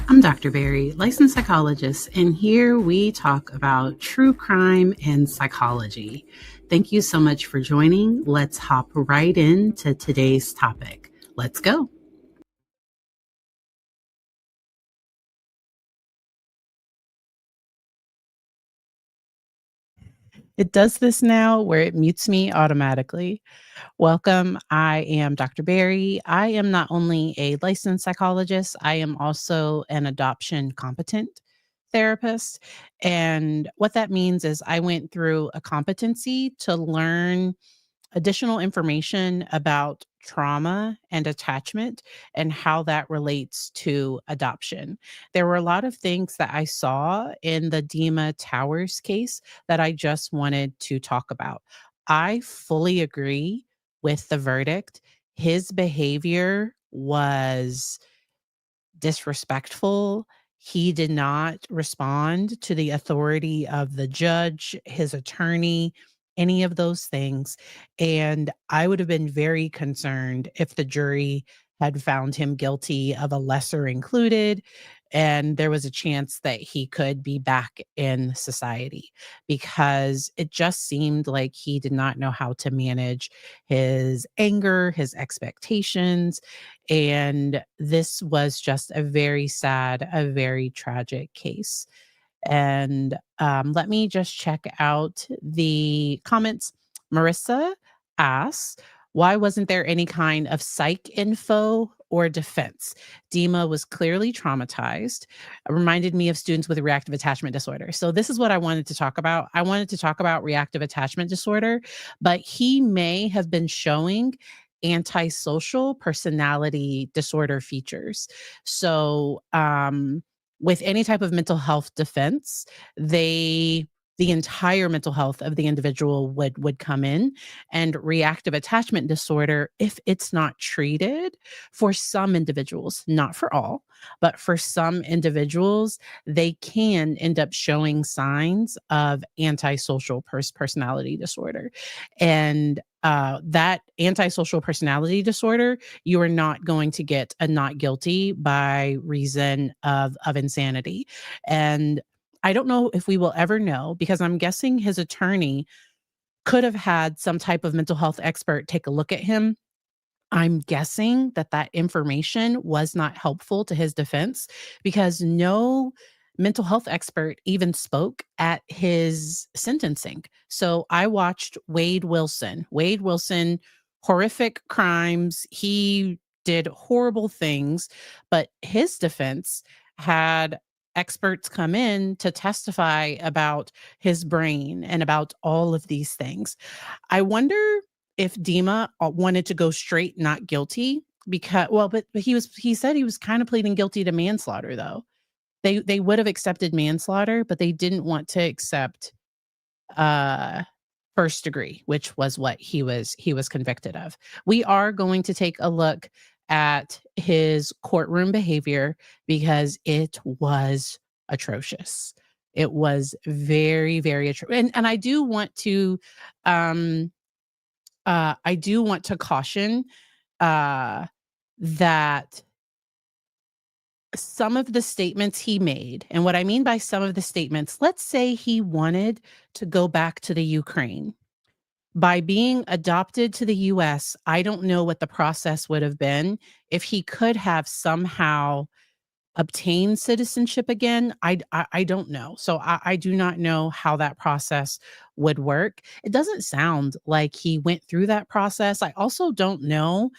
I'm Dr. Barry, licensed psychologist, and here we talk about true crime and psychology. Thank you so much for joining. Let's hop right into today's topic. Let's go. It does this now where it mutes me automatically. Welcome. I am Dr. Barry. I am not only a licensed psychologist, I am also an adoption competent therapist. And what that means is I went through a competency to learn additional information about trauma and attachment and how that relates to adoption. There were a lot of things that I saw in the Dima Towers case that I just wanted to talk about. I fully agree with the verdict. His behavior was disrespectful. He did not respond to the authority of the judge, his attorney, any of those things. And I would have been very concerned if the jury had found him guilty of a lesser included and there was a chance that he could be back in society, because it just seemed like he did not know how to manage his anger, his expectations, and this was just a very sad, a very tragic case. And let me just check out the comments. Marissa asks, why wasn't there any kind of psych info or defense? Dima was clearly traumatized. It reminded me of students with reactive attachment disorder. So this is what I wanted to talk about. I wanted to talk about reactive attachment disorder, but he may have been showing antisocial personality disorder features. So, with any type of mental health defense, the entire mental health of the individual would come in. And reactive attachment disorder, if it's not treated, for some individuals, not for all, but for some individuals, they can end up showing signs of antisocial personality disorder. And that antisocial personality disorder, you are not going to get a not guilty by reason of insanity. And I don't know if we will ever know, because I'm guessing his attorney could have had some type of mental health expert take a look at him. I'm guessing that that information was not helpful to his defense, because no mental health expert even spoke at his sentencing. So I watched Wade Wilson. Wade Wilson, horrific crimes. He did horrible things, but his defense had experts come in to testify about his brain and about all of these things. I wonder if Dima wanted to go straight not guilty, because but he said he was kind of pleading guilty to manslaughter though. They would have accepted manslaughter, but they didn't want to accept uh first degree, which was what he was convicted of. We are going to take a look at his courtroom behavior because it was atrocious. It was very, very atrocious. And um I do want to caution uh, that some of the statements he made, and what I mean by some of the statements, let's say he wanted to go back to the Ukraine. By being adopted to the US, I don't know what the process would have been if he could have somehow obtain citizenship again. I don't know. So I do not know how that process would work. It doesn't sound like he went through that process. I also don't know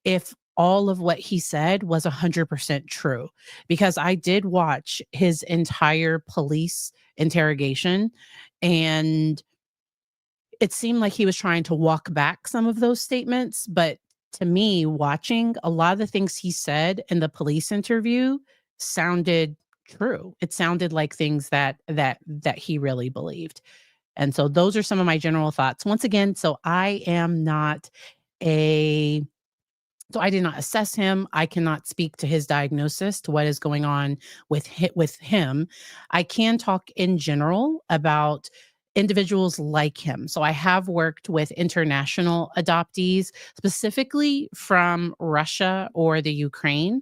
if all of what he said was 100% true, because I did watch his entire police interrogation, and it seemed like he was trying to walk back some of those statements. But to me, watching, a lot of the things he said in the police interview sounded true. It sounded like things that he really believed. And so those are some of my general thoughts. Once again, a so I did not assess him. I cannot speak to his diagnosis, to what is going on with him. I can talk in general about individuals like him. So I have worked with international adoptees, specifically from Russia or the Ukraine.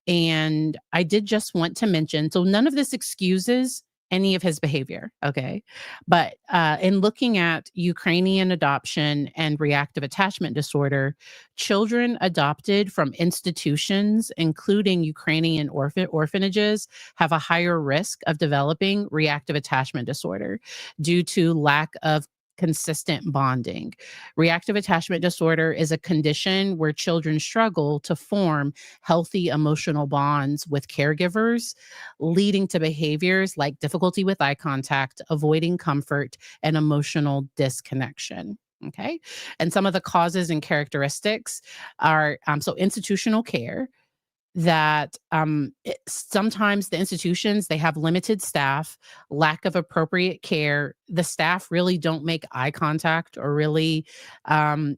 And I did just want to mention, so none of this excuses any of his behavior, okay? But in looking at Ukrainian adoption and reactive attachment disorder, children adopted from institutions, including Ukrainian orphanages, have a higher risk of developing reactive attachment disorder due to lack of consistent bonding. Reactive attachment disorder is a condition where children struggle to form healthy emotional bonds with caregivers, leading to behaviors like difficulty with eye contact, avoiding comfort, and emotional disconnection. Okay. And some of the causes and characteristics are so institutional care, that sometimes the institutions, they have limited staff, lack of appropriate care. The staff really don't make eye contact or really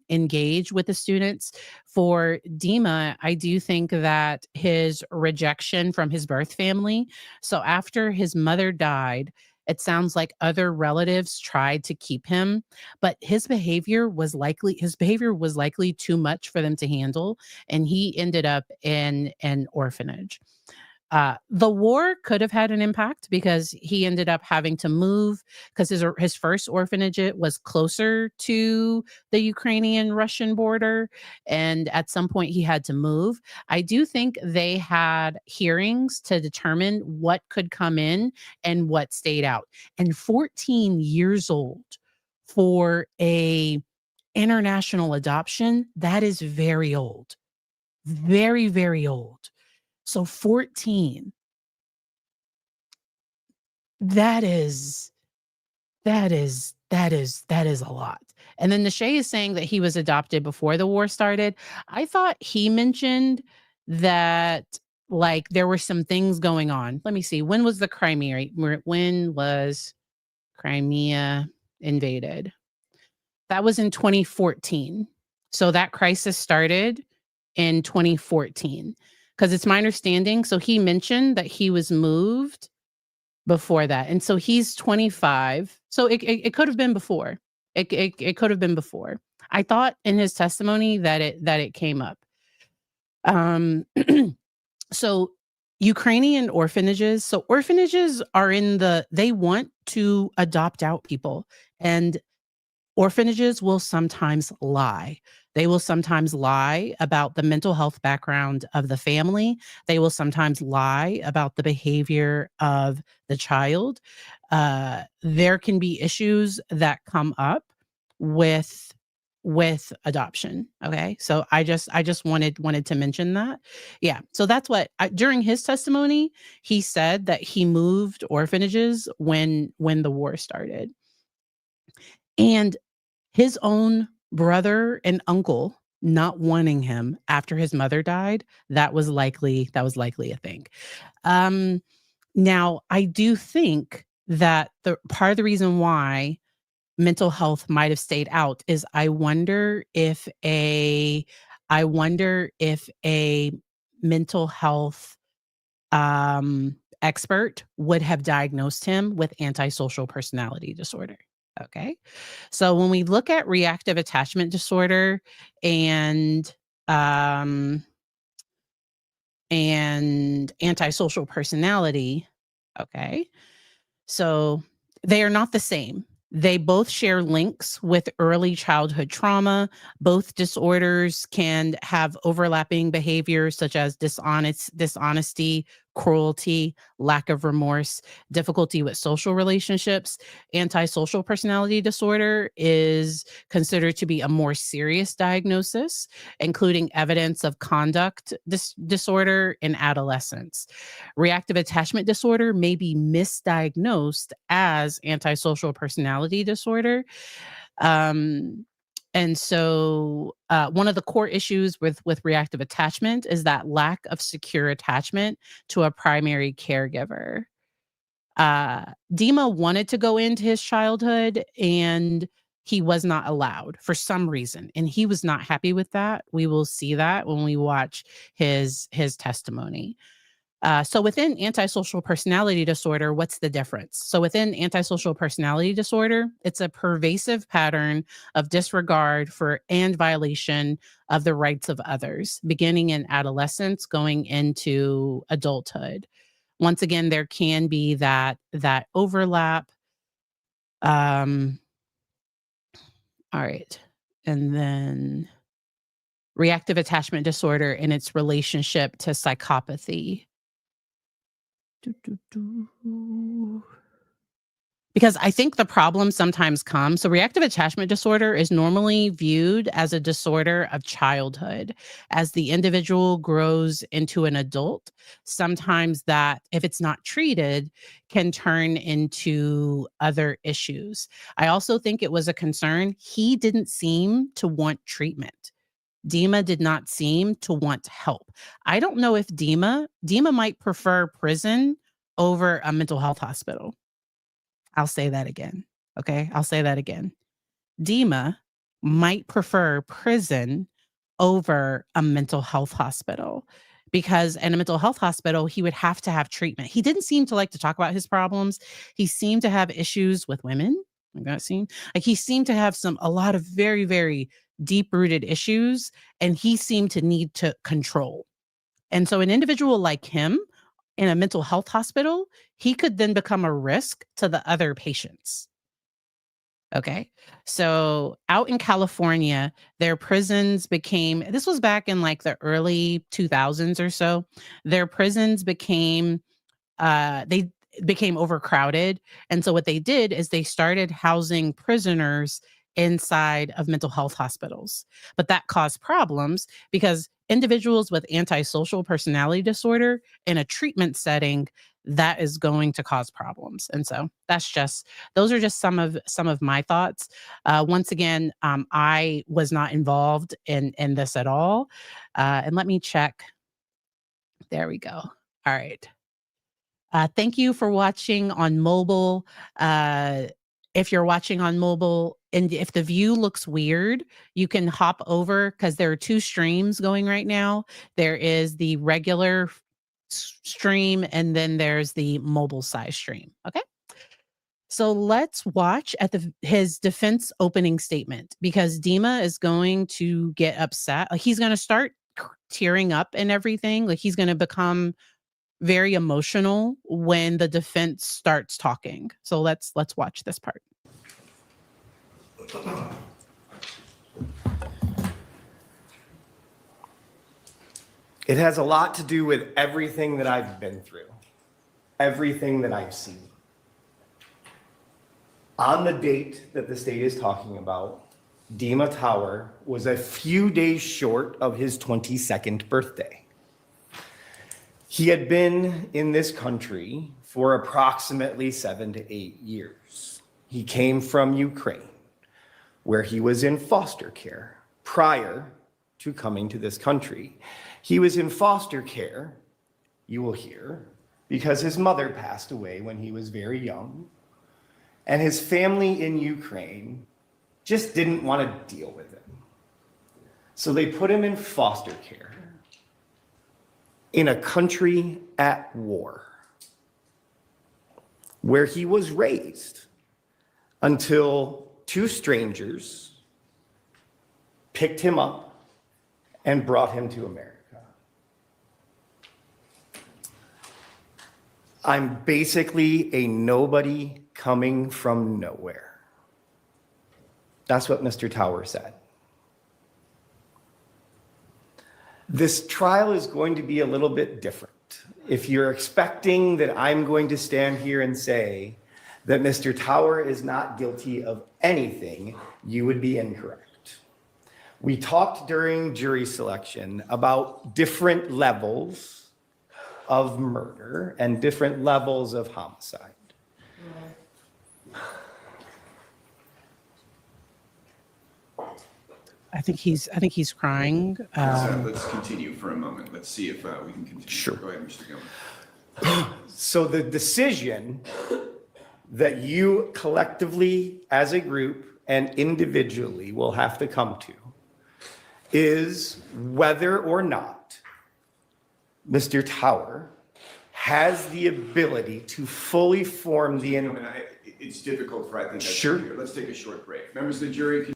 engage with the students. For Dima, I do think that his rejection from his birth family, so after his mother died, it sounds like other relatives tried to keep him, but his behavior was likely too much for them to handle, and he ended up in an orphanage. The war could have had an impact because he ended up having to move, because his first orphanage was closer to the Ukrainian Russian border, and at some point he had to move. I do think they had hearings to determine what could come in and what stayed out. And 14 years old for a international adoption, that is very old. Very, very old. So 14, that is that is a lot. And then Nashay is saying that he was adopted before the war started. I thought he mentioned that, like, there were some things going on. Let me see. When was Crimea invaded? That was in 2014. So that crisis started in 2014, because it's my understanding. So he mentioned that he was moved before that, and so he's 25. So it could have been before. It could have been before. I thought in his testimony that it came up. Um, so Ukrainian orphanages. So orphanages they want to adopt out people, and orphanages will sometimes lie. They will sometimes lie about the mental health background of the family. They will sometimes lie about the behavior of the child. There can be issues that come up with adoption. Okay, so I just wanted to mention that. Yeah, so that's during his testimony, he said that he moved orphanages when the war started, and his own brother and uncle not wanting him after his mother died, that was likely a thing. Um, Now I do think that the part of the reason why mental health might have stayed out is I wonder if a mental health expert would have diagnosed him with antisocial personality disorder. Okay. So when we look at reactive attachment disorder and um, antisocial personality, okay, so they are not the same. They both share links with early childhood trauma. Both disorders can have overlapping behaviors such as dishonesty, cruelty, lack of remorse, difficulty with social relationships. Antisocial personality disorder is considered to be a more serious diagnosis, including evidence of conduct disorder in adolescence. Reactive attachment disorder may be misdiagnosed as antisocial personality disorder. Um, and so, one of the core issues with reactive attachment is that lack of secure attachment to a primary caregiver. Dima wanted to go into his childhood, and he was not allowed for some reason, and he was not happy with that. We will see that when we watch his testimony. So within antisocial personality disorder, what's the difference? So within antisocial personality disorder, it's a pervasive pattern of disregard for and violation of the rights of others, beginning in adolescence, going into adulthood. Once again, there can be that overlap. Um, all right. And then reactive attachment disorder and its relationship to psychopathy. Doo, doo, doo. Because I think the problem sometimes comes. So, reactive attachment disorder is normally viewed as a disorder of childhood. As the individual grows into an adult, sometimes that, if it's not treated, can turn into other issues. I also think it was a concern. He didn't seem to want treatment. Dima did not seem to want help. I don't know if Dima might prefer prison over a mental health hospital. I'll say that again. Okay. I'll say that again. Dima might prefer prison over a mental health hospital because in a mental health hospital, he would have to have treatment. He didn't seem to like to talk about his problems. He seemed to have issues with women. That seemed like he seemed to have a lot of very, very deep rooted issues, and he seemed to need to control. And so, an individual like him in a mental health hospital, he could then become a risk to the other patients. Okay. So out in California, their prisons became, this was back in like the early 2000s or so, their prisons became, they became overcrowded. And so what they did is they started housing prisoners inside of mental health hospitals. But that caused problems because individuals with antisocial personality disorder in a treatment setting, that is going to cause problems. And so those are just some of my thoughts. Once again, I was not involved in this at all. And let me check. There we go. All right. Thank you for watching on mobile. If you're watching on mobile and if the view looks weird, you can hop over because there are two streams going right now. There is the regular stream and then there's the mobile size stream. Okay. So let's watch at his defense opening statement because Dima is going to get upset. Like he's going to start tearing up and everything. Like he's going to become very emotional when the defense starts talking. So let's watch this part. It has a lot to do with everything that I've been through, everything that I've seen. On the date that the state is talking about, Dima Tower was a few days short of his 22nd birthday. He had been in this country for approximately 7 to 8 years. He came from Ukraine, where he was in foster care prior to coming to this country. He was in foster care, you will hear, because his mother passed away when he was very young, and his family in Ukraine just didn't want to deal with him. So they put him in foster care in a country at war, where he was raised until two strangers picked him up and brought him to America. I'm basically a nobody coming from nowhere. That's what Mr. Tower said. This trial is going to be a little bit different. If you're expecting that I'm going to stand here and say that Mr. Tower is not guilty of anything, you would be incorrect. We talked during jury selection about different levels of murder and different levels of homicide. I think he's crying. Let's continue for a moment. Let's see if we can continue. Sure. Go ahead, Mr. Gilman. So the decision that you collectively as a group and individually will have to come to is whether or not Mr. Tower has the ability to fully form the. It's difficult for, I think, Sure. here. Let's take a short break. Members of the jury,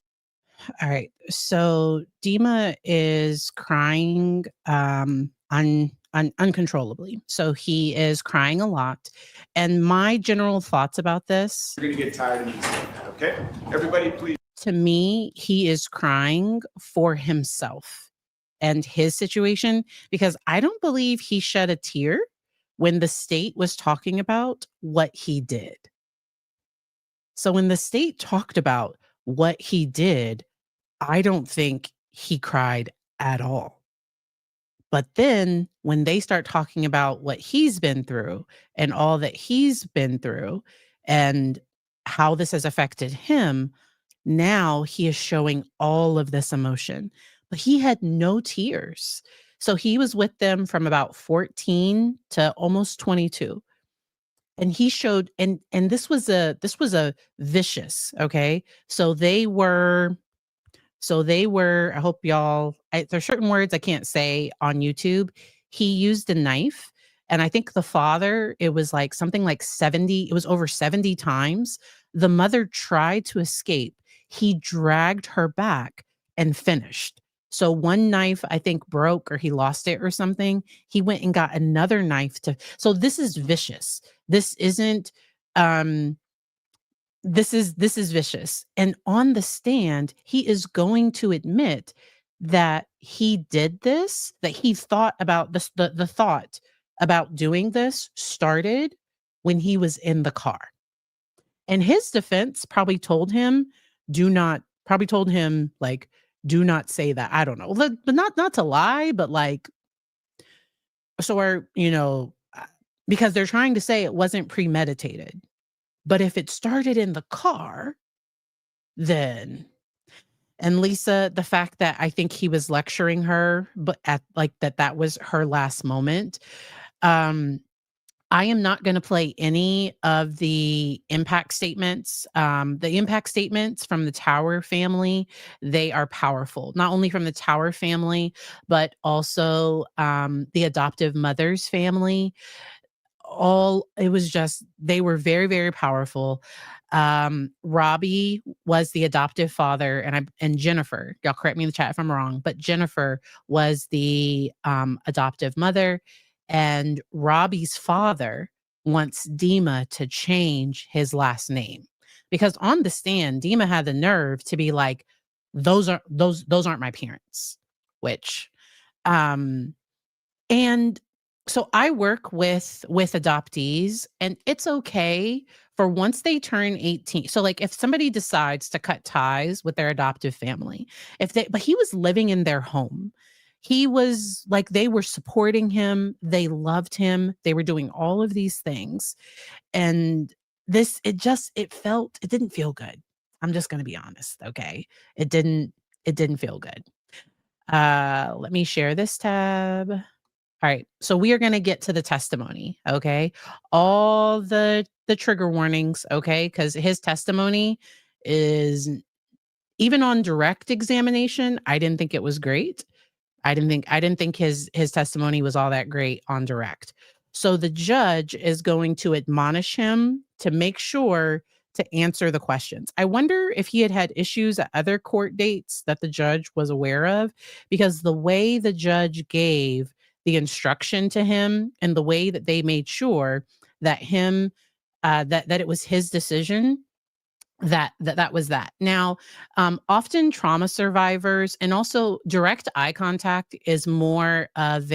All right. So Dima is crying uncontrollably. So he is crying a lot. And my general thoughts about this, you're going to get tired of me saying that, okay? Everybody, please. to me, he is crying for himself and his situation, because I don't believe he shed a tear when the state was talking about what he did. So when the state talked about what he did, I don't think he cried at all. But then when they start talking about what he's been through and all that he's been through and how this has affected him, now he is showing all of this emotion. But he had no tears. So he was with them from about 14 to almost 22. And he showed, and this was a vicious, okay? So they were, I hope there's certain words I can't say on YouTube. He used a knife. And I think the father, it was like something like 70, it was over 70 times. The mother tried to escape. He dragged her back and finished. So one knife, I think, broke or he lost it or something. He went and got another knife so this is vicious. This isn't, this is vicious. And on the stand, he is going to admit that he did this, that he thought about this, the thought about doing this started when he was in the car. And his defense probably told him, like, do not say that. I don't know. But not to lie, but like, because they're trying to say it wasn't premeditated. But if it started in the car, then, and Lisa, the fact that I think he was lecturing her, but at like that was her last moment. I am not going to play any of the impact statements. The impact statements from the Tower family, they are powerful, not only from the Tower family, but also the adoptive mother's family. It was just, they were very, very powerful. Robbie was the adoptive father, and Jennifer, y'all correct me in the chat if I'm wrong, but Jennifer was the adoptive mother, and Robbie's father wants Dima to change his last name, because on the stand, Dima had the nerve to be like, those aren't my parents, which, and so I work with adoptees, and it's okay for once they turn 18. So like if somebody decides to cut ties with their adoptive family, but he was living in their home. He was like, they were supporting him. They loved him. They were doing all of these things. And it didn't feel good. I'm just going to be honest. Okay. It didn't feel good. Let me share this tab. All right. So we are going to get to the testimony. Okay. All the trigger warnings. Okay. Because his testimony is, even on direct examination, I didn't think it was great. I didn't think his testimony was all that great on direct. So the judge is going to admonish him to make sure to answer the questions. I wonder if he had issues at other court dates that the judge was aware of, because the way the judge gave the instruction to him and the way that they made sure that that it was his decision, that was that. Now, often trauma survivors, and also direct eye contact is more of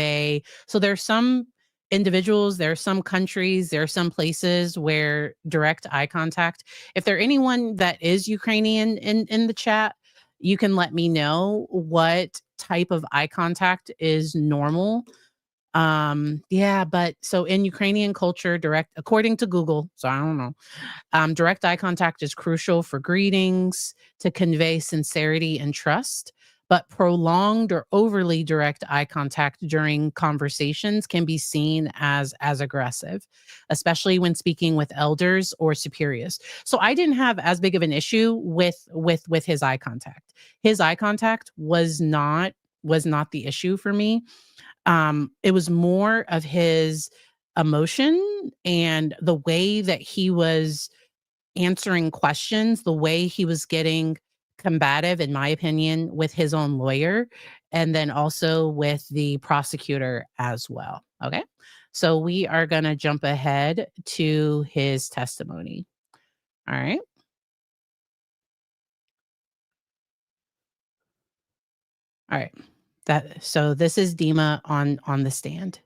so there's some individuals, there are some countries, there are some places where direct eye contact, if there anyone that is Ukrainian in the chat, you can let me know what type of eye contact is normal. But so in Ukrainian culture, according to Google, so I don't know, direct eye contact is crucial for greetings to convey sincerity and trust, but prolonged or overly direct eye contact during conversations can be seen as aggressive, especially when speaking with elders or superiors. So I didn't have as big of an issue with his eye contact. His eye contact was not the issue for me. It was more of his emotion and the way that he was answering questions, the way he was getting combative, in my opinion, with his own lawyer, and then also with the prosecutor as well. Okay. So we are going to jump ahead to his testimony. All right. All right. So this is Dima on the stand.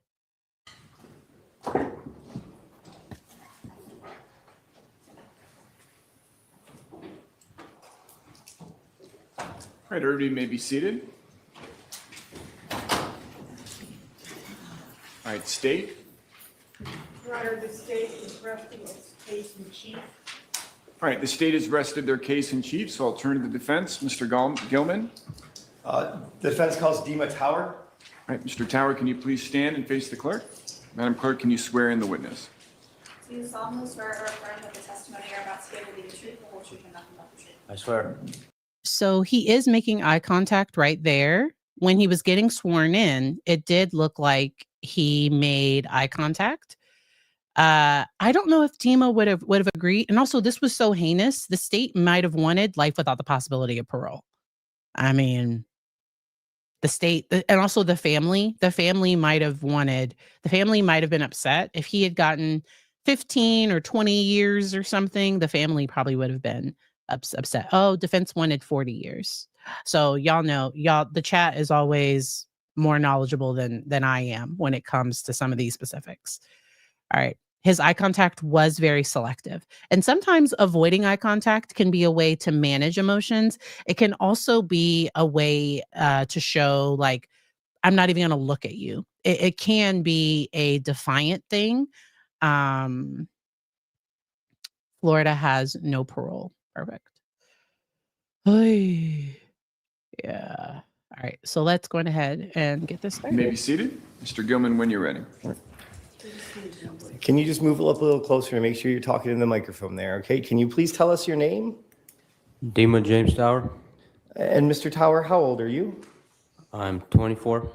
All right, everybody may be seated. All right, state. Your Honor, the state is resting its case in chief. All right, the state has rested their case in chief, so I'll turn to the defense. Mr. Gilman. The defense calls Dima Tower. All right, Mr. Tower, can you please stand and face the clerk? Madam Clerk, can you swear in the witness? Do you solemnly swear or affirm that the testimony you're about to give will be the truth, the whole truth, and nothing but the truth? I swear. So he is making eye contact right there. When he was getting sworn in, it did look like he made eye contact. I don't know if Dima would have agreed. And also, this was so heinous. The state might have wanted life without the possibility of parole. I mean, the state and also the family might have been upset if he had gotten 15 or 20 years or something. The family probably would have been upset. Oh, defense wanted 40 years. So y'all know, the chat is always more knowledgeable than I am when it comes to some of these specifics. All right. His eye contact was very selective. And sometimes avoiding eye contact can be a way to manage emotions. It can also be a way to show, like, I'm not even going to look at you. It can be a defiant thing. Florida has no parole. Perfect. Oy. Yeah. All right. So let's go ahead and get this You started. may be seated. Mr. Gilman, when you're ready. Can you just move up a little closer and make sure you're talking in the microphone there, okay? Can you please tell us your name? Dima James Tower. And Mr. Tower, how old are you? I'm 24.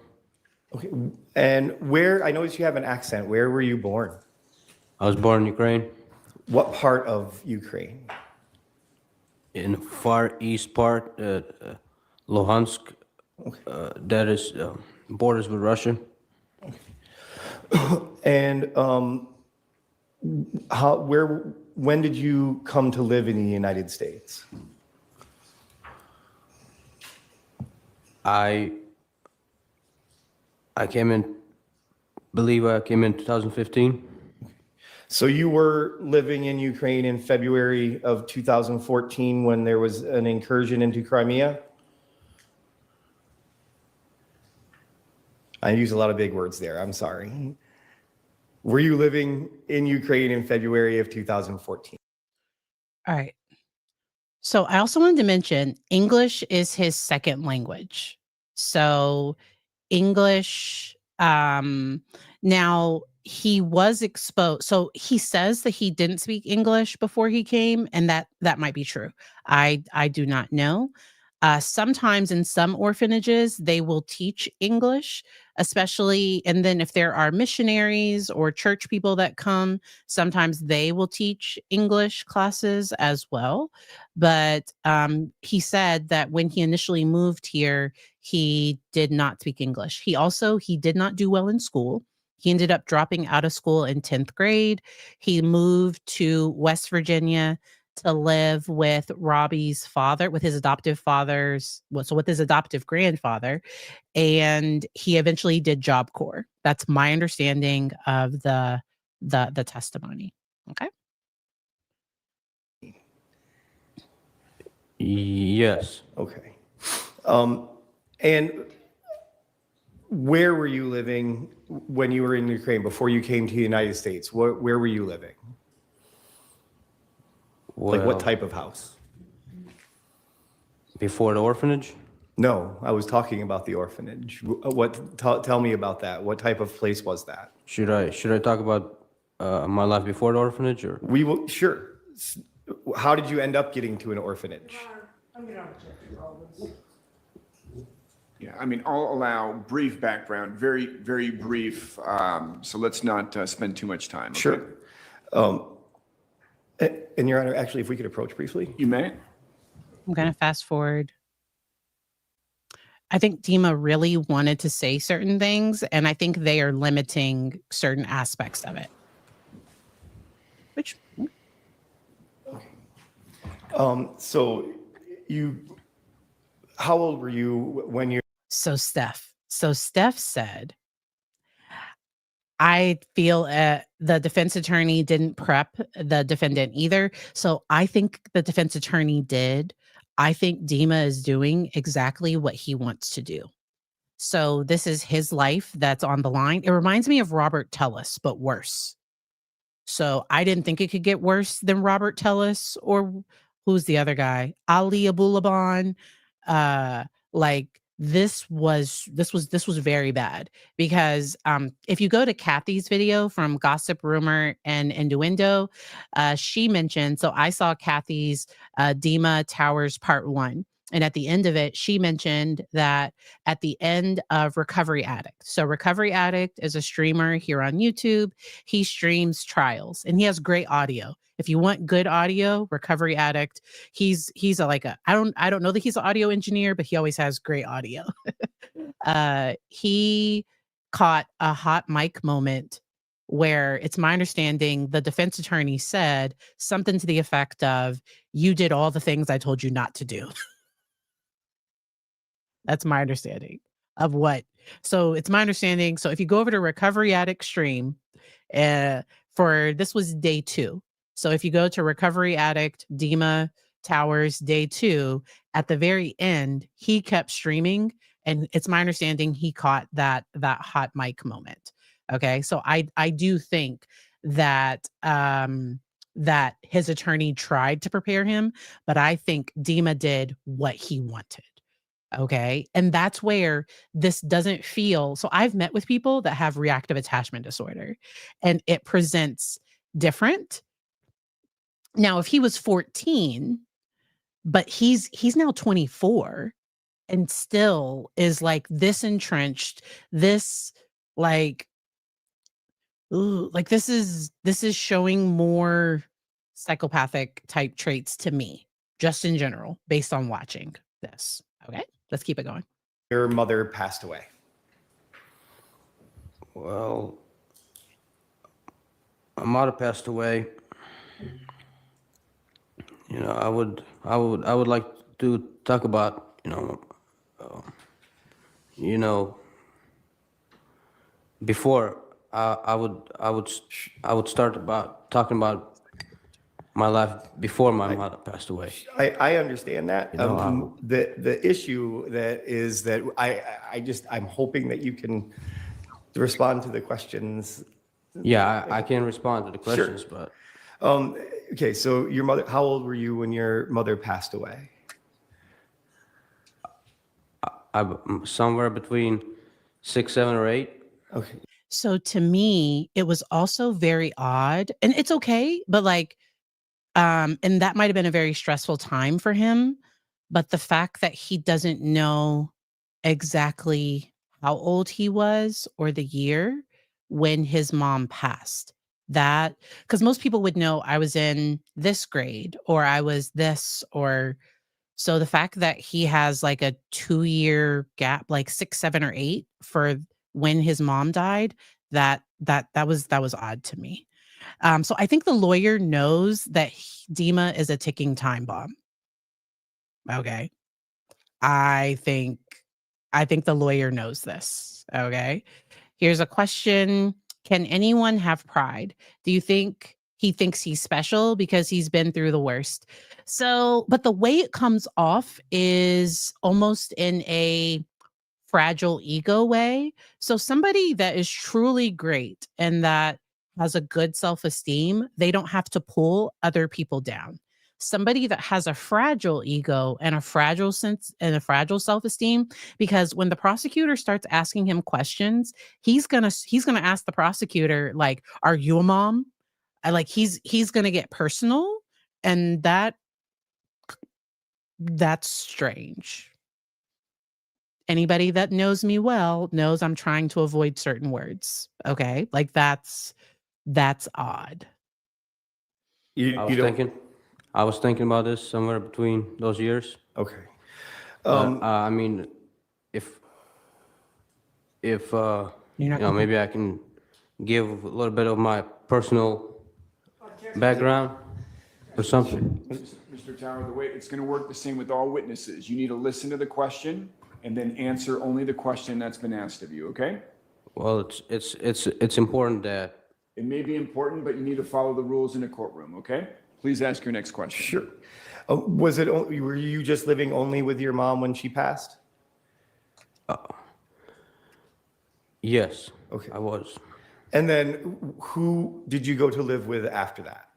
Okay. And where, I noticed you have an accent. Where were you born? I was born in Ukraine, What part of Ukraine? in the far east part, Luhansk. That is borders with Russia. And when did you come to live in the United States? I came in 2015. So you were living in Ukraine in February of 2014 when there was an incursion into Crimea? I use a lot of big words there, I'm sorry. Were you living in Ukraine in February of 2014? All right. So I also wanted to mention English is his second language. So English, now he was exposed. So he says that he didn't speak English before he came, and that might be true. I do not know. Sometimes in some orphanages, they will teach English, especially, and then if there are missionaries or church people that come, sometimes they will teach English classes as well. But he said that when he initially moved here, he did not speak English. He did not do well in school. He ended up dropping out of school in 10th grade. He moved to West Virginia to live with Robbie's father, with his adoptive grandfather, and he eventually did Job Corps. That's my understanding of the testimony. Okay. Yes. Okay. And where were you living when you were in Ukraine before you came to the United States? Where were you living? Like what type of house? Before the orphanage? No, I was talking about the orphanage. Tell me about that. What type of place was that? Should I talk about my life before the orphanage, or? We will, sure. How did you end up getting to an orphanage? I'm going to object to all this. Yeah, I mean, I'll allow brief background, very, very brief. So let's not spend too much time. Okay? Sure. And Your Honor, actually, if we could approach briefly. You may. I'm going to fast forward. I think Dima really wanted to say certain things, and I think they are limiting certain aspects of it. Which, So how old were you when you? so Steph said, I feel the defense attorney didn't prep the defendant either. So I think the defense attorney did. I think Dima is doing exactly what he wants to do. So this is his life that's on the line. It reminds me of Robert Tellis, but worse. So I didn't think it could get worse than Robert Tellis, or who's the other guy? Ali Abulaban. Like this was very bad because if you go to Kathy's video from Gossip, Rumor, and Innuendo, she mentioned, so I saw Kathy's Dima Towers Part 1. And at the end of it, she mentioned that at the end of Recovery Addict. So Recovery Addict is a streamer here on YouTube. He streams trials and he has great audio. If you want good audio, Recovery Addict, he's I don't know that he's an audio engineer, but he always has great audio. He caught a hot mic moment where it's my understanding the defense attorney said something to the effect of, "You did all the things I told you not to do." That's my understanding of what. So it's my understanding. So if you go over to Recovery Addict stream, for this was day 2. So if you go to Recovery Addict Dima Towers day 2, at the very end, he kept streaming, and it's my understanding he caught that hot mic moment. Okay, so I do think that that his attorney tried to prepare him, but I think Dima did what he wanted. Okay. And that's where this doesn't feel. So I've met with people that have reactive attachment disorder and it presents different. Now, if he was 14, but he's now 24 and still is like this entrenched, this like, ooh, like this is showing more psychopathic type traits to me, just in general, based on watching this. Okay. Let's keep it going. Your mother passed away. Well, my mother passed away. You know, I would like to talk about, before I would start about talking about my life before my mother passed away. I understand that. You know, The issue that is that I'm hoping that you can respond to the questions. Yeah, I can respond to the Sure. questions, but Okay, so your mother, how old were you when your mother passed away? I'm somewhere between 6, 7, or 8. Okay. So to me, it was also very odd, and it's okay, but like, and that might have been a very stressful time for him. But the fact that he doesn't know exactly how old he was or the year when his mom passed, that, because most people would know I was in this grade or I was this, or so the fact that he has like a 2-year gap, like 6, 7, or 8 for when his mom died, that was odd to me. So I think the lawyer knows that Dima is a ticking time bomb. Okay. I think the lawyer knows this. Okay. Here's a question. Can anyone have pride? Do you think he thinks he's special because he's been through the worst? So, but the way it comes off is almost in a fragile ego way. So somebody that is truly great and that has a good self-esteem, they don't have to pull other people down. Somebody that has a fragile ego and a fragile sense and a fragile self-esteem, because when the prosecutor starts asking him questions, he's gonna ask the prosecutor, like, "Are you a mom?" Like he's gonna get personal, and that's strange. Anybody that knows me well knows I'm trying to avoid certain words. Okay? Like that's odd. You, you don't, I was thinking about this somewhere between those years. okay. But I mean, if You're not gonna maybe I can give a little bit of my personal background or something. Mr. Tower, the way it's going to work the same with all witnesses. You need to listen to the question and then answer only the question that's been asked of you, okay? Well, it's important that It may be important, but you need to follow the rules in a courtroom, okay? Please ask your next question. Sure. Were you just living only with your mom when she passed? yes, Okay. I was. And then who did you go to live with after that?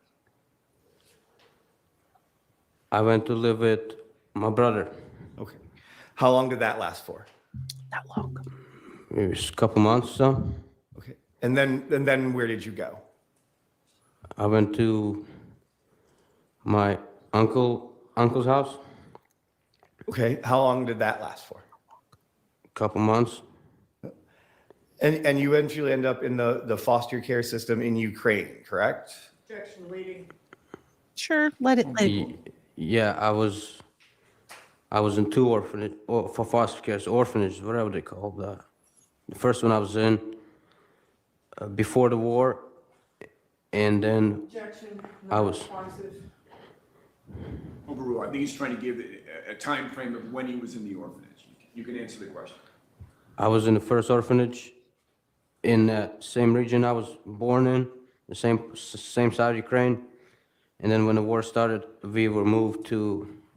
I went to live with my brother. Okay. How long did that last for? Not long. Maybe a couple months. So Okay. And then where did you go? I went to my uncle's house. Okay. How long did that last for? A couple months. And you eventually end up in the foster care system in Ukraine, correct? Objection, leading. Sure, let it. Yeah, I was in two orphanage or for foster care, orphanage, whatever they call that. The first one I was in before the war, and then Objection, I not was- responsive. Overruled. I think he's trying to give a time frame of when he was in the orphanage. You can answer the question. I was in the first orphanage in that same region I was born in, the same side of Ukraine. And then when the war started, we were moved to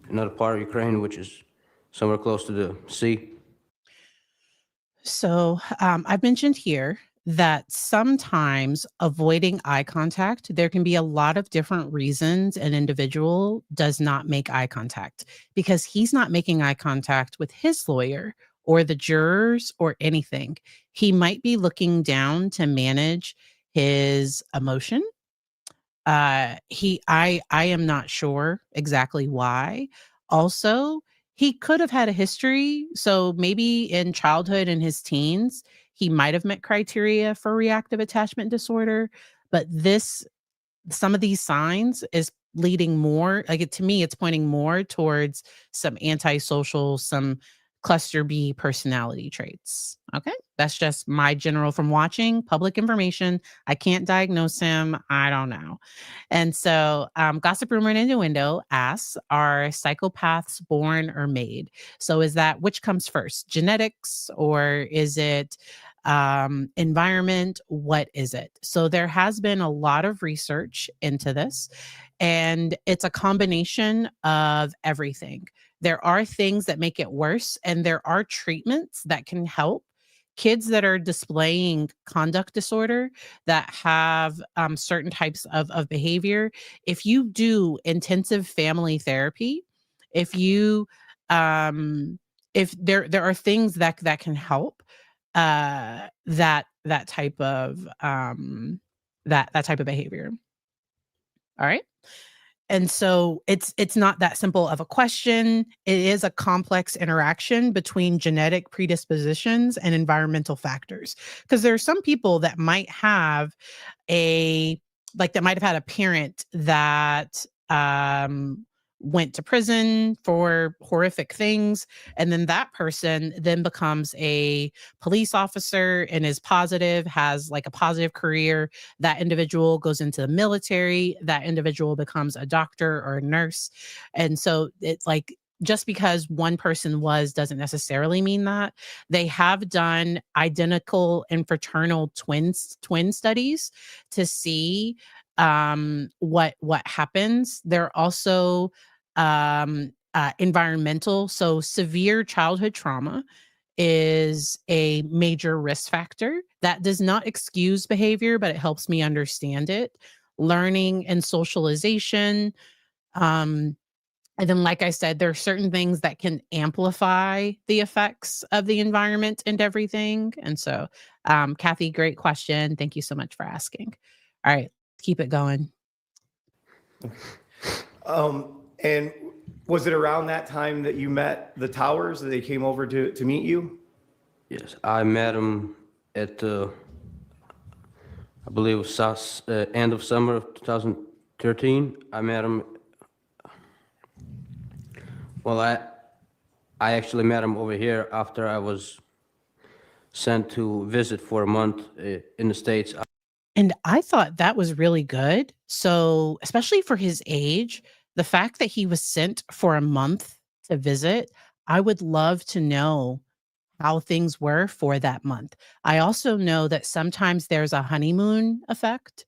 another part of Ukraine, which is somewhere close to the sea. So I've mentioned here that sometimes avoiding eye contact, there can be a lot of different reasons an individual does not make eye contact because he's not making eye contact with his lawyer or the jurors or anything. He might be looking down to manage his emotion. I am not sure exactly why. Also, he could have had a history, so maybe in childhood in his teens he might have met criteria for reactive attachment disorder, but some of these signs is leading more to me it's pointing more towards some antisocial, some cluster B personality traits. Okay, that's just my general from watching public information. I can't diagnose him, I don't know. And so gossip rumor and innuendo asks, are psychopaths born or made? So is that, which comes first, genetics or is it environment? What is it? So there has been a lot of research into this, and it's a combination of everything. There are things that make it worse, and there are treatments that can help kids that are displaying conduct disorder, that have certain types of behavior. If you do intensive family therapy, if you if there are things that can help that type of that type of behavior. All right. And so it's not that simple of a question. It is a complex interaction between genetic predispositions and environmental factors. Because there are some people that might have that might have had a parent that went to prison for horrific things, and then that person then becomes a police officer and is positive, has like a positive career. That individual goes into the military, that individual becomes a doctor or a nurse. And so it's like, just because one person doesn't necessarily mean that. They have done identical and fraternal twin studies to see what happens. They're also environmental. So severe childhood trauma is a major risk factor. That does not excuse behavior, but it helps me understand it. Learning and socialization. And then, like I said, there are certain things that can amplify the effects of the environment and everything. And so, Kathy, great question. Thank you so much for asking. All right, keep it going. And Was it around that time that you met the Towers, that they came over to meet you? Yes, I met him at the, I believe it was end of summer of 2013. I met him. Well, I actually met him over here after I was sent to visit for a month in the States. And I thought that was really good. So, especially for his age, the fact that he was sent for a month to visit, I would love to know how things were for that month. I also know that sometimes there's a honeymoon effect,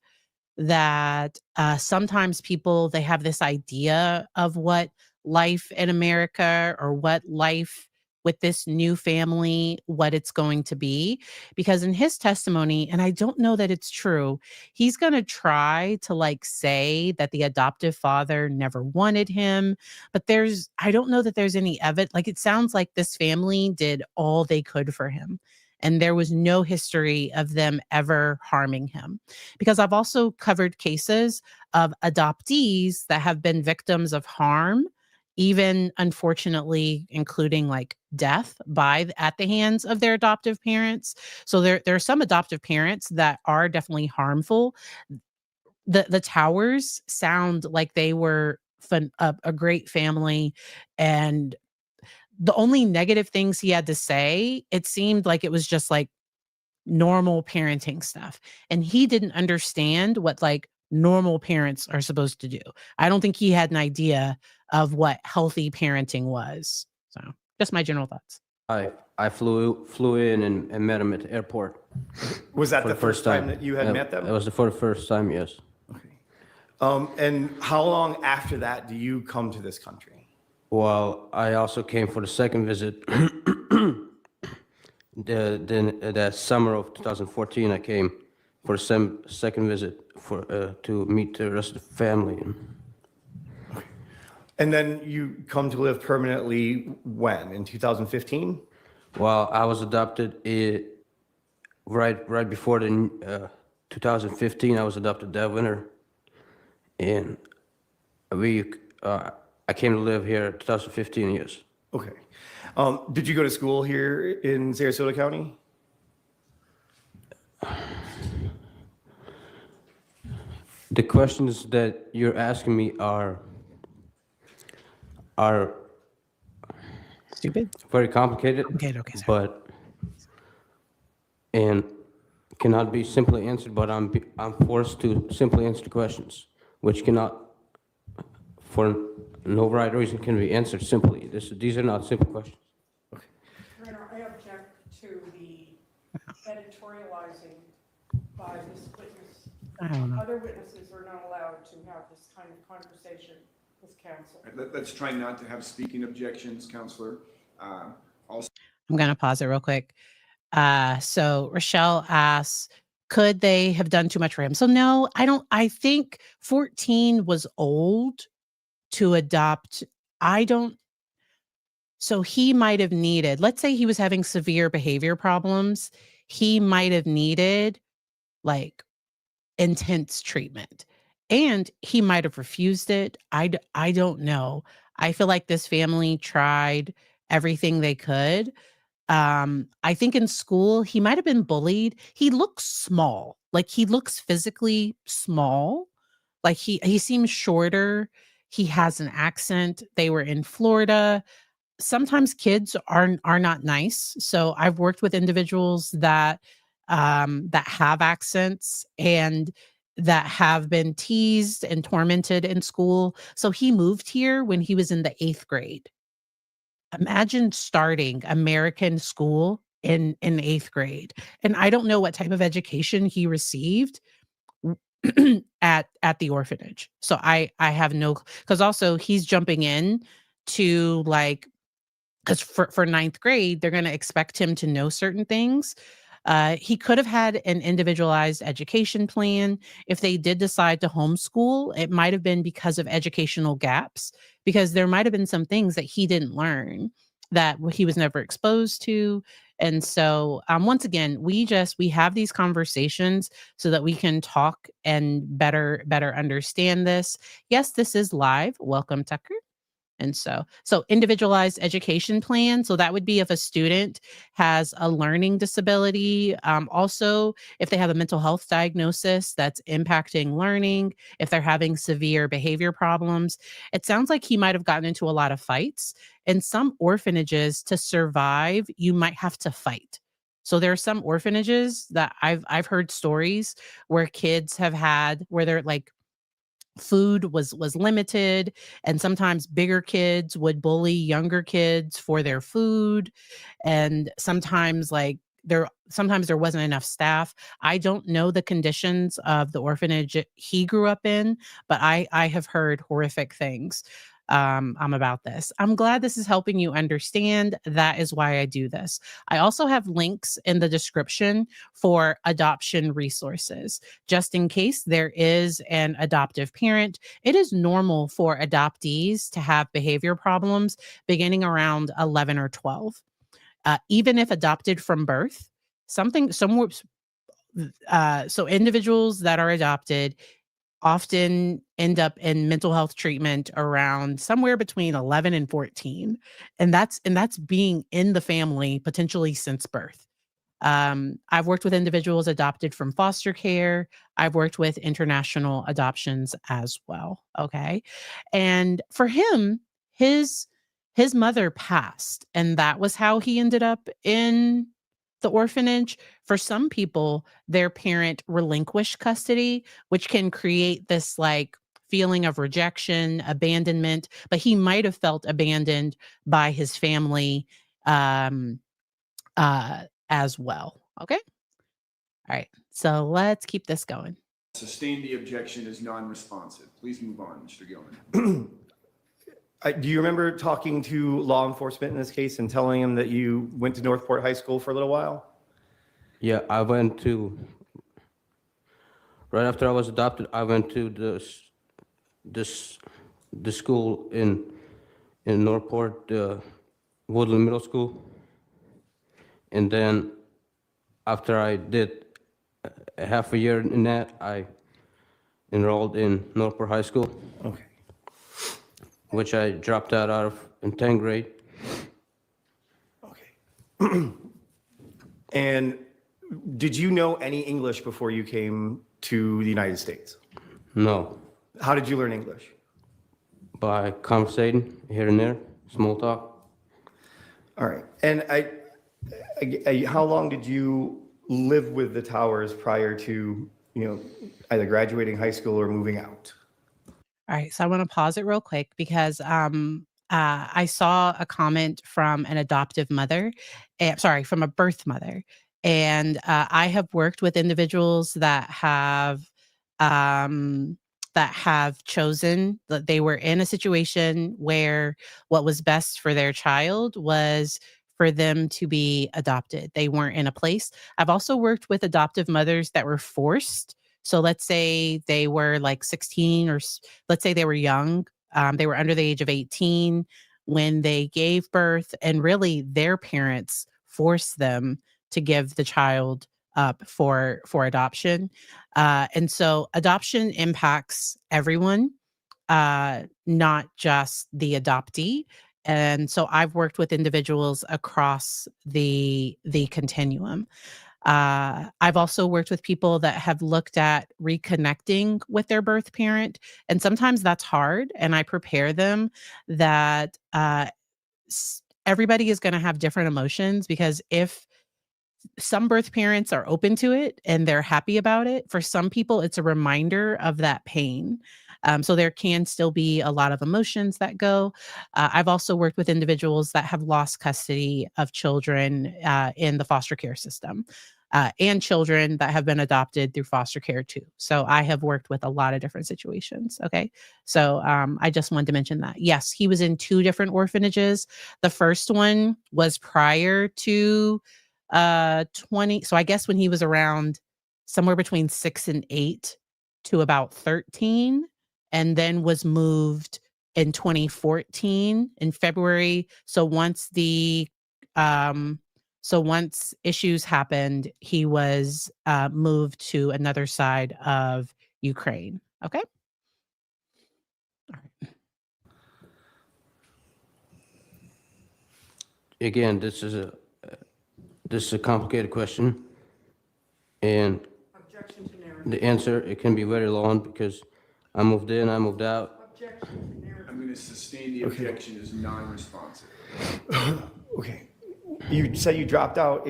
that sometimes people, they have this idea of what life in America or what life with this new family, what it's going to be. Because in his testimony, and I don't know that it's true, he's going to try to like say that the adoptive father never wanted him, but I don't know that there's any evidence. Like, it sounds like this family did all they could for him, and there was no history of them ever harming him. Because I've also covered cases of adoptees that have been victims of harm, even unfortunately, including like death at the hands of their adoptive parents. So there are some adoptive parents that are definitely harmful. The Towers sound like they were a great family, and the only negative things he had to say, it seemed like it was just like normal parenting stuff. And he didn't understand what like normal parents are supposed to do. I don't think he had an idea of what healthy parenting was. So just my general thoughts. I flew in and met him at the airport. Was that For the the first first time time. that you had met them? It was for the first time, yes. And how long after that do you come to this country? Well, I also came for the second visit. That summer of 2014, I came for the second visit to meet the rest of the family. And then you come to live permanently when? In 2015? Well, I was adopted right before the 2015. I was adopted that winter, and I came to live here 2015. Yes. Okay. Did you go to school here in Sarasota County? The questions that you're asking me are Stupid. very complicated, Okay, sorry. and cannot be simply answered. But I'm forced to simply answer the questions, which cannot, for no right reason, can be answered simply. These are not simple questions. Your Honor, I object to the editorializing by this witness. I don't know. Other witnesses are not allowed to have this kind of conversation with counsel. Let's try not to have speaking objections, Counselor. Also, I'm going to pause it real quick. So Rochelle asks, could they have done too much for him? So no, I think 14 was old to adopt. So he might have needed, let's say he was having severe behavior problems. He might have needed like intense treatment, and he might have refused it. I don't know. I feel like this family tried everything they could. I think in school he might have been bullied. He looks small, like he looks physically small, like he seems shorter. He has an accent. They were in Florida. Sometimes kids are not nice. So I've worked with individuals that have accents and that have been teased and tormented in school. So he moved here when he was in the 8th grade. Imagine starting American school in 8th grade. And I don't know what type of education he received at the orphanage. So I have no, because also he's jumping in to like, because for 9th grade, they're going to expect him to know certain things. He could have had an individualized education plan. If they did decide to homeschool, it might have been because of educational gaps, because there might have been some things that he didn't learn that he was never exposed to. And so once again, we have these conversations so that we can talk and better understand this. Yes, this is live. Welcome, Tucker. And so individualized education plan. So that would be if a student has a learning disability. Also, if they have a mental health diagnosis that's impacting learning, if they're having severe behavior problems. It sounds like he might have gotten into a lot of fights. In some orphanages, to survive, you might have to fight. So there are some orphanages that I've heard stories where kids have had where they're like food was limited, and sometimes bigger kids would bully younger kids for their food, and sometimes there wasn't enough staff. I don't know the conditions of the orphanage he grew up in, but I have heard horrific things about this. I'm glad this is helping you understand. That is why I do this. I also have links in the description for adoption resources. Just in case there is an adoptive parent, it is normal for adoptees to have behavior problems beginning around 11 or 12. Even if adopted from birth, so individuals that are adopted often end up in mental health treatment around somewhere between 11 and 14, and that's being in the family potentially since birth. I've worked with individuals adopted from foster care. I've worked with international adoptions as well. Okay. And for him, his mother passed, and that was how he ended up in the orphanage. For some people, their parent relinquished custody, which can create this like feeling of rejection, abandonment, but he might have felt abandoned by his family. Um, as well. Okay. All right. So let's keep this going. Sustain the objection is non-responsive. Please move on, Mr. Gilman. Do you remember talking to law enforcement in this case and telling them that you went to Northport High School for a little while? Yeah, right after I was adopted, I went to the school in Northport, Woodland Middle School. And then after I did a half a year in that, I enrolled in Northport High School, Okay. which I dropped out of in 10th grade. Okay. And did you know any English before you came to the United States? No, How did you learn English? by conversating here and there, small talk. All right. And how long did you live with the Towers prior to, either graduating high school or moving out? All right. So I want to pause it real quick because I saw a comment from an adoptive mother, from a birth mother. And I have worked with individuals that have chosen that they were in a situation where what was best for their child was for them to be adopted. They weren't in a place. I've also worked with adoptive mothers that were forced. So let's say they were like 16 let's say they were young. They were under the age of 18 when they gave birth, and really their parents forced them to give the child up for adoption. And so adoption impacts everyone, not just the adoptee. And so I've worked with individuals across the continuum. I've also worked with people that have looked at reconnecting with their birth parent, and sometimes that's hard. And I prepare them that everybody is going to have different emotions, because if some birth parents are open to it and they're happy about it, for some people, it's a reminder of that pain. So there can still be a lot of emotions that go. I've also worked with individuals that have lost custody of children in the foster care system, and children that have been adopted through foster care too. So I have worked with a lot of different situations. Okay. So I just wanted to mention that. Yes, he was in 2 different orphanages. The first one was prior to 20. So I guess when he was around somewhere between 6 and 8 to about 13, and then was moved in 2014 in February. So once once issues happened, he was moved to another side of Ukraine. Okay. All right. again, this is a complicated question. And Objection to narrative. the answer, it can be very long because I moved in, I moved out. Objection to narrative. I'm going to sustain the objection as non-responsive. Okay. You said you dropped out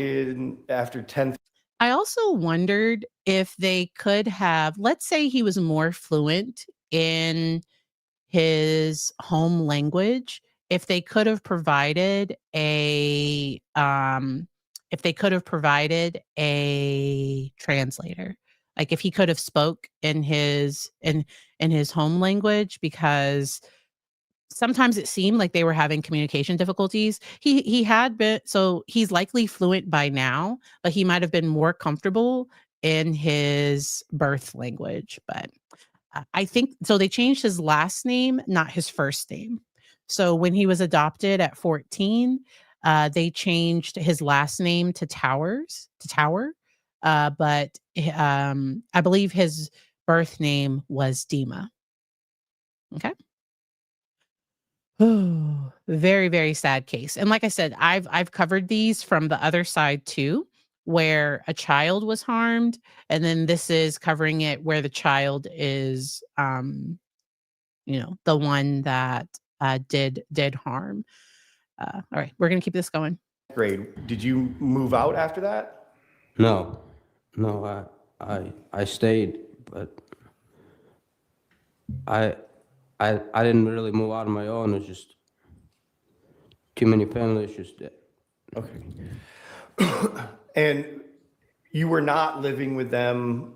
after 10. I also wondered if they could have, let's say he was more fluent in his home language, if they could have provided a translator. Like if he could have spoke in his home language, because sometimes it seemed like they were having communication difficulties. He had been, so he's likely fluent by now, but he might have been more comfortable in his birth language. But I think so. They changed his last name, not his first name. So when he was adopted at 14, they changed his last name to Tower. But I believe his birth name was Dima. Okay. Oh, very, very sad case. And like I said, I've covered these from the other side too, where a child was harmed, and then this is covering it where the child is the one that did harm. All right, we're gonna keep this going. Grade. Did you move out after that? No, I stayed, but I didn't really move out on my own. It's just too many family issues. Okay. And you were not living with them.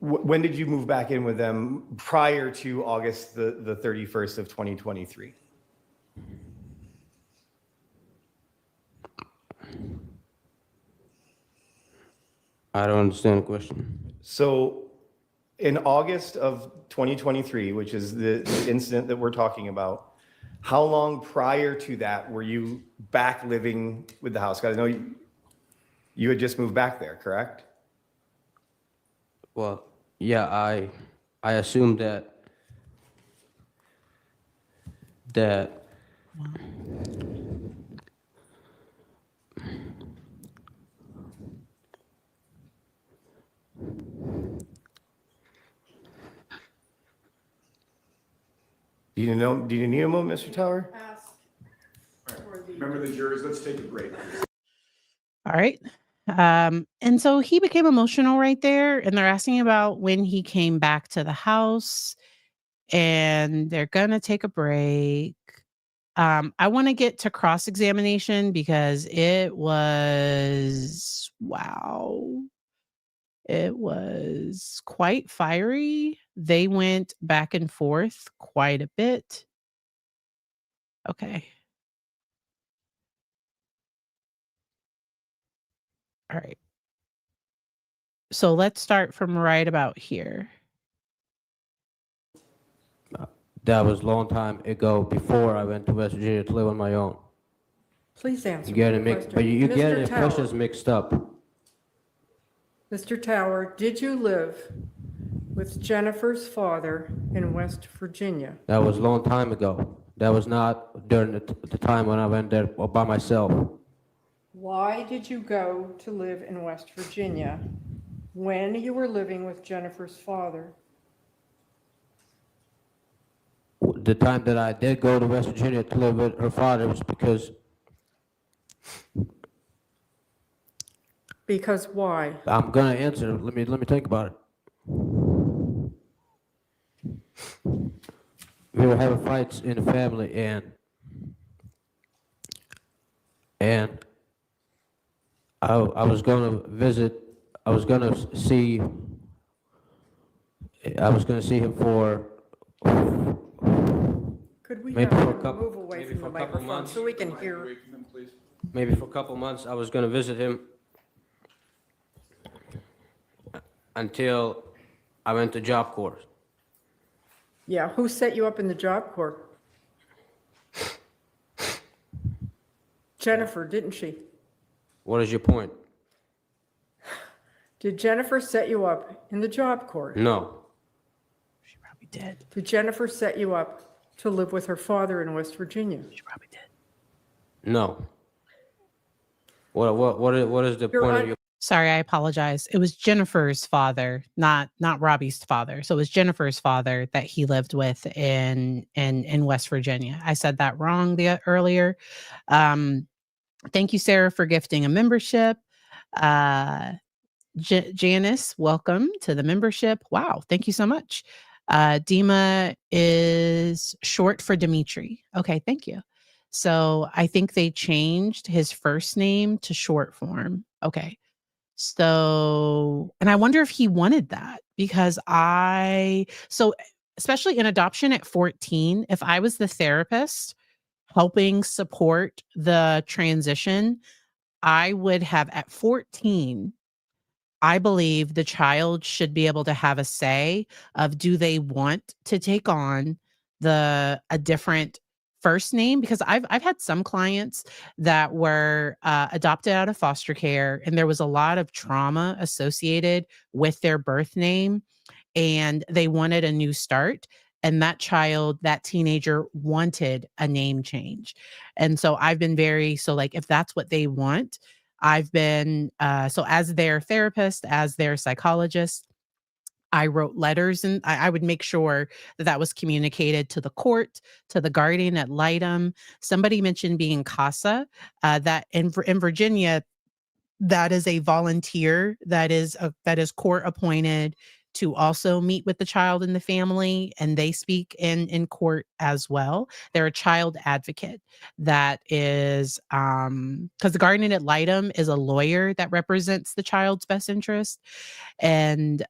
When did you move back in with them prior to August the 31st of 2023? I don't understand the question. So in August of 2023, which is the incident that we're talking about, how long prior to that were you back living with the house? Because I know you had just moved back there, correct? Well, yeah, I assumed that Do you need a moment, Mr. Tower? Ask for the. Remember the jurors, let's take a break. All right. And so he became emotional right there, and they're asking about when he came back to the house, and they're gonna take a break. I want to get to cross-examination because it was quite fiery. They went back and forth quite a bit. Okay. All right. So let's start from right about here. that was a long time ago before I went to West Virginia to live on my own. Please answer You get the it mixed, question. but you get Mr. the Tower, questions mixed up. Mr. Tower, did you live with Jennifer's father in West Virginia? That was a long time ago. That was not during the time when I went there by myself. Why did you go to live in West Virginia when you were living with Jennifer's father? The time that I did go to West Virginia to live with her father was because Why? I'm gonna answer. Let me think about it. We were having fights in the family, and I was gonna visit. I was gonna see him for Could we maybe have for a him couple- move away maybe from for the a couple microphone months. so we can hear? Away from them, please. maybe for a couple months. I was gonna visit him until I went to job corps. Yeah, who set you up in the job corps? Jennifer, didn't she? What is your point? Did Jennifer set you up in the job corps? No. She probably did. Did Jennifer set you up to live with her father in West Virginia? She probably did. No. What is the You're point un- of your? Sorry, I apologize. It was Jennifer's father, not Robbie's father. So it was Jennifer's father that he lived with in West Virginia. I said that wrong earlier. Thank you, Sarah, for gifting a membership. Janice, welcome to the membership. Wow, thank you so much. Dima is short for Dimitri. Okay, thank you. So I think they changed his first name to short form. Okay. So, and I wonder if he wanted that because especially in adoption at 14, if I was the therapist helping support the transition, I would have at 14, I believe the child should be able to have a say of do they want to take on a different first name, because I've had some clients that were adopted out of foster care and there was a lot of trauma associated with their birth name and they wanted a new start, and that teenager wanted a name change. And so I've been like if that's what they want, I've been so as their therapist, as their psychologist, I wrote letters and I would make sure that was communicated to the court, to the guardian ad litem. Somebody mentioned being CASA, that in Virginia, that is a volunteer that is court appointed to also meet with the child and the family, and they speak in court as well. They're a child advocate that is because the guardian ad litem is a lawyer that represents the child's best interest. And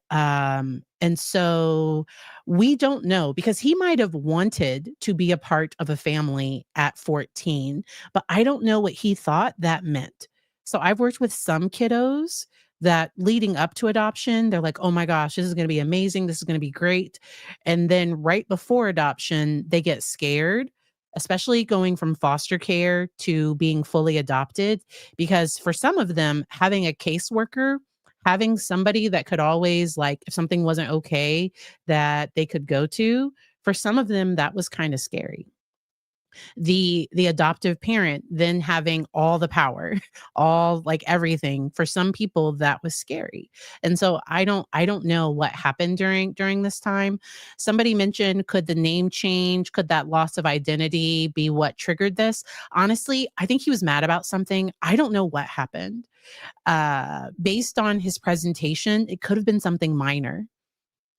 so we don't know, because he might have wanted to be a part of a family at 14, but I don't know what he thought that meant. So I've worked with some kiddos that leading up to adoption, they're like, oh my gosh, this is going to be amazing. This is going to be great. And then right before adoption, they get scared, especially going from foster care to being fully adopted, because for some of them, having a caseworker, having somebody that could always, like, if something wasn't okay, that they could go to, for some of them, that was kind of scary. The adoptive parent then having all the power, all, like, everything, for some people that was scary. And so I don't know what happened during this time. Somebody mentioned, could the name change, could that loss of identity be what triggered this? Honestly, I think he was mad about something. I don't know what happened. Based on his presentation, it could have been something minor.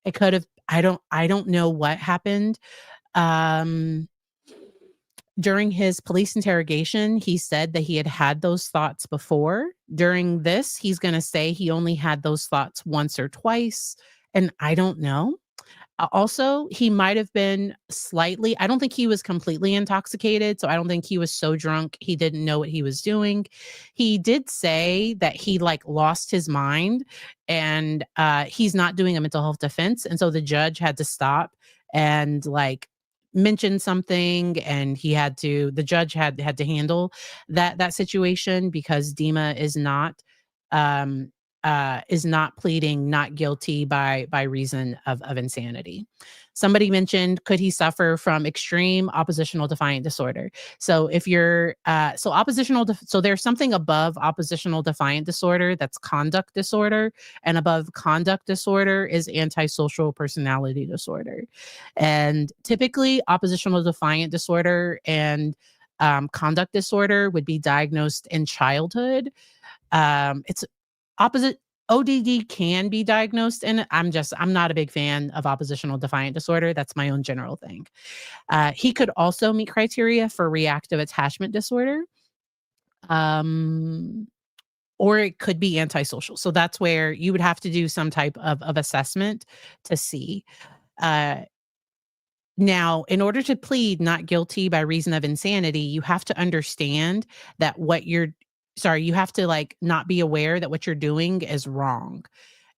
It could have, I don't know what happened. During his police interrogation, he said that he had those thoughts before. During this, he's going to say he only had those thoughts once or twice. And I don't know. Also, he might have been slightly, I don't think he was completely intoxicated. So I don't think he was so drunk he didn't know what he was doing. He did say that he, like, lost his mind, and he's not doing a mental health defense. And so the judge had to stop and, like, mention something, and the judge had to handle that situation, because Dima is not pleading not guilty by reason of insanity. Somebody mentioned, could he suffer from extreme oppositional defiant disorder? So if you're so there's something above oppositional defiant disorder, that's conduct disorder, and above conduct disorder is antisocial personality disorder. And typically oppositional defiant disorder and conduct disorder would be diagnosed in childhood. It's opposite. ODD can be diagnosed, and I'm not a big fan of oppositional defiant disorder. That's my own general thing. He could also meet criteria for reactive attachment disorder, or it could be antisocial. So that's where you would have to do some type of assessment to see. Now, in order to plead not guilty by reason of insanity, you have to understand that you have to, like, not be aware that what you're doing is wrong.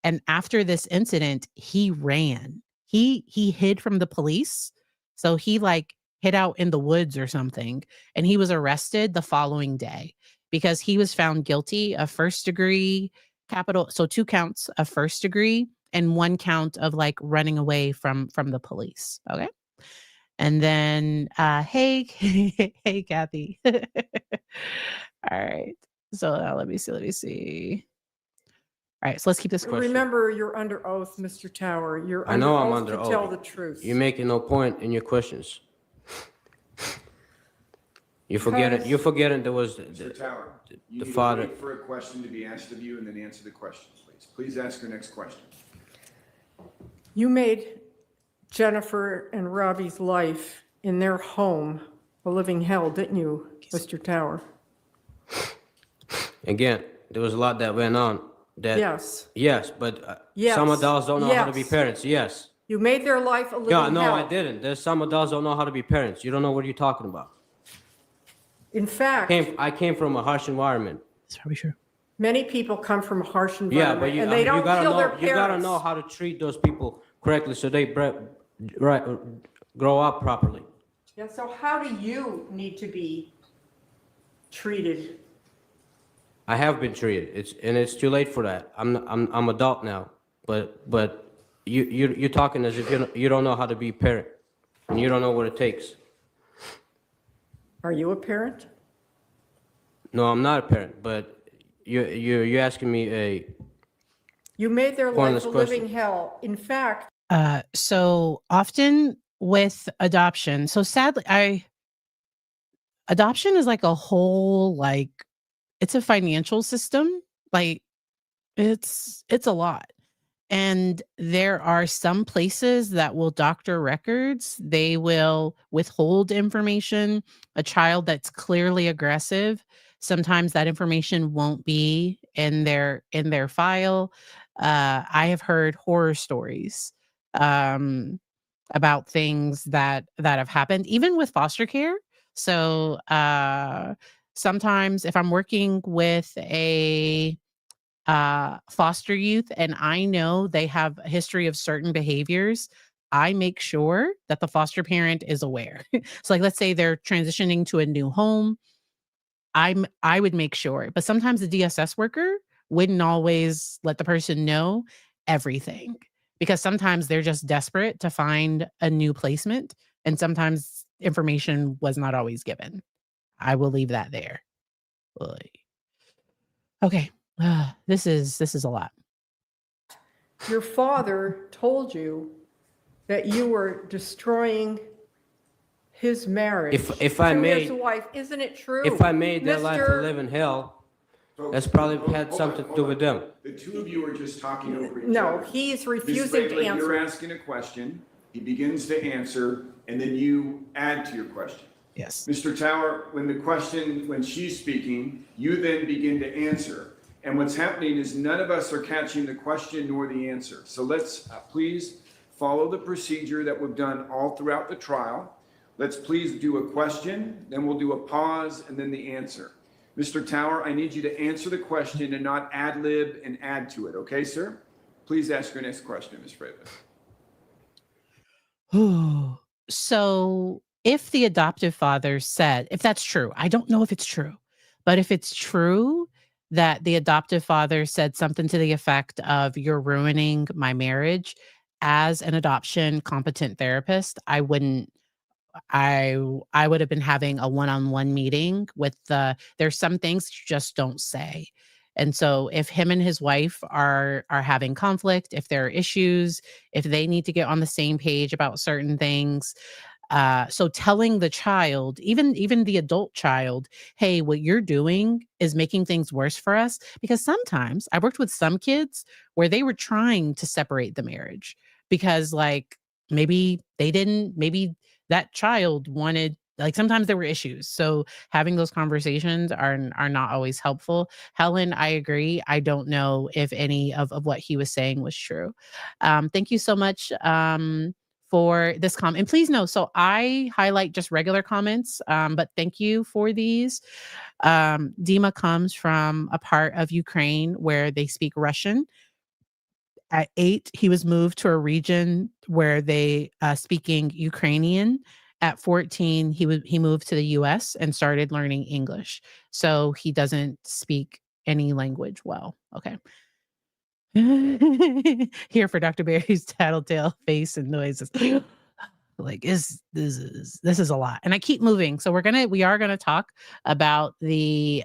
And after this incident, he ran. He hid from the police. So he, like, hid out in the woods or something, and he was arrested the following day because he was found guilty of first degree capital, so 2 counts of first degree and 1 count of, like, running away from the police. Okay? And then, hey, hey, Kathy. All right. So let me see. All right. So let's keep this question. Remember, you're under oath, Mr. Tower. You're I under know I'm oath under to tell oath. the truth. You're making no point in your questions. You're forgetting there was Mr. Tower, you the need to father. wait for a question to be asked of you and then answer the question, please. Please ask your next question. You made Jennifer and Robbie's life in their home a living hell, didn't you, Mr. Tower? Again, there was a lot that went on. Yes. Yes, but Yes. some adults don't know how to be Yes. parents. Yes. You made their life a living Yeah, hell. no, I didn't. There's some adults don't know how to be parents. You don't know what you're talking about. In fact, I came from a harsh environment. It's probably true. many people come from a harsh Yeah, environment, but and they don't kill their parents. you gotta know how to treat those people correctly so they grow up properly. Yeah, so how do you need to be treated? I have been treated. It's too late for that. I'm adult now, but you're talking as if you don't know how to be a parent, and you don't know what it takes. Are you a parent? No, I'm not a parent, but you're asking me a You made their Pointless life a living hell. In fact, So often with adoption, so sadly, adoption is like a whole, like, it's a financial system. Like, it's a lot. And there are some places that will doctor records. They will withhold information. A child that's clearly aggressive, sometimes that information won't be in their file. I have heard horror stories about things that have happened, even with foster care. So sometimes if I'm working with a foster youth and I know they have a history of certain behaviors, I make sure that the foster parent is aware. So like let's say they're transitioning to a new home, I would make sure. But sometimes the DSS worker wouldn't always let the person know everything because sometimes they're just desperate to find a new placement and sometimes information was not always given. I will leave that there. Oy. Okay. This is a lot. your father told you that you were destroying his marriage. If I to made- his wife, isn't it true? If I made their life a Mr. living hell, Folks, that's probably hold had on, something to hold do on. with them. The two of you are just talking over each No, other. he's Ms. refusing to Fraley, answer. You're asking a question, he begins to answer, and then you add to your question. Yes. Mr. Tower, when she's speaking, you then begin to answer. And what's happening is none of us are catching the question nor the answer. So let's please follow the procedure that we've done all throughout the trial. Let's please do a question, then we'll do a pause, and then the answer. Mr. Tower, I need you to answer the question and not ad lib and add to it. Okay, sir? Please ask your next question, Ms. Purvis. So if the adoptive father said, if that's true, I don't know if it's true, but if it's true that the adoptive father said something to the effect of, you're ruining my marriage, as an adoption competent therapist, I would have been having a one-on-one meeting with there's some things you just don't say. And so if him and his wife are having conflict, if there are issues, if they need to get on the same page about certain things, so telling the child, even the adult child, hey, what you're doing is making things worse for us. Because sometimes I worked with some kids where they were trying to separate the marriage because like maybe that child wanted, like sometimes there were issues. So having those conversations are not always helpful. Helen, I agree. I don't know if any of what he was saying was true. Thank you so much for this comment. And please know, so I highlight just regular comments, but thank you for these. Dima comes from a part of Ukraine where they speak Russian. At 8, he was moved to a region where they speaking Ukrainian. At 14, he moved to the US and started learning English. So he doesn't speak any language well. Okay. Here for Dr. Barry's tattletale face and noises. Like, this is a lot. And I keep moving. So we are gonna talk about the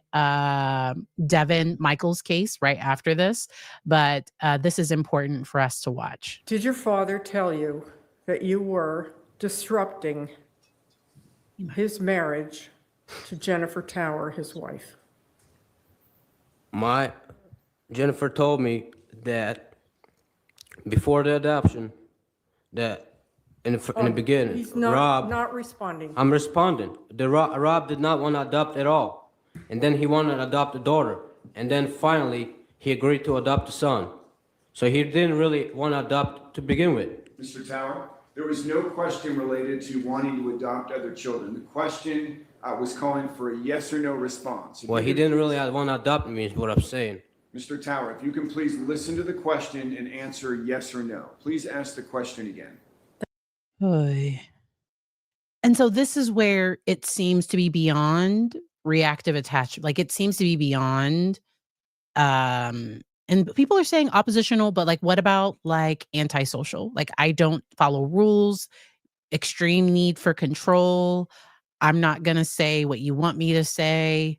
Devin Michaels case right after this, but this is important for us to watch. Did your father tell you that you were disrupting his marriage to Jennifer Tower, his wife? Jennifer told me that before the adoption, that in the beginning, He's Rob, not responding. I'm responding. Rob did not want to adopt at all, and then he wanted to adopt a daughter, and then finally he agreed to adopt a son. So he didn't really want to adopt to begin with. Mr. Tower, there was no question related to wanting to adopt other children. The question was calling for a yes or no response. If Well, you he could didn't please- really want to adopt me, is what I'm saying. Mr. Tower, if you can please listen to the question and answer yes or no. Please ask the question again. Oy. And so this is where it seems to be beyond reactive attachment. Like, it seems to be beyond and people are saying oppositional, but like, what about like antisocial? Like, I don't follow rules, extreme need for control. I'm not going to say what you want me to say.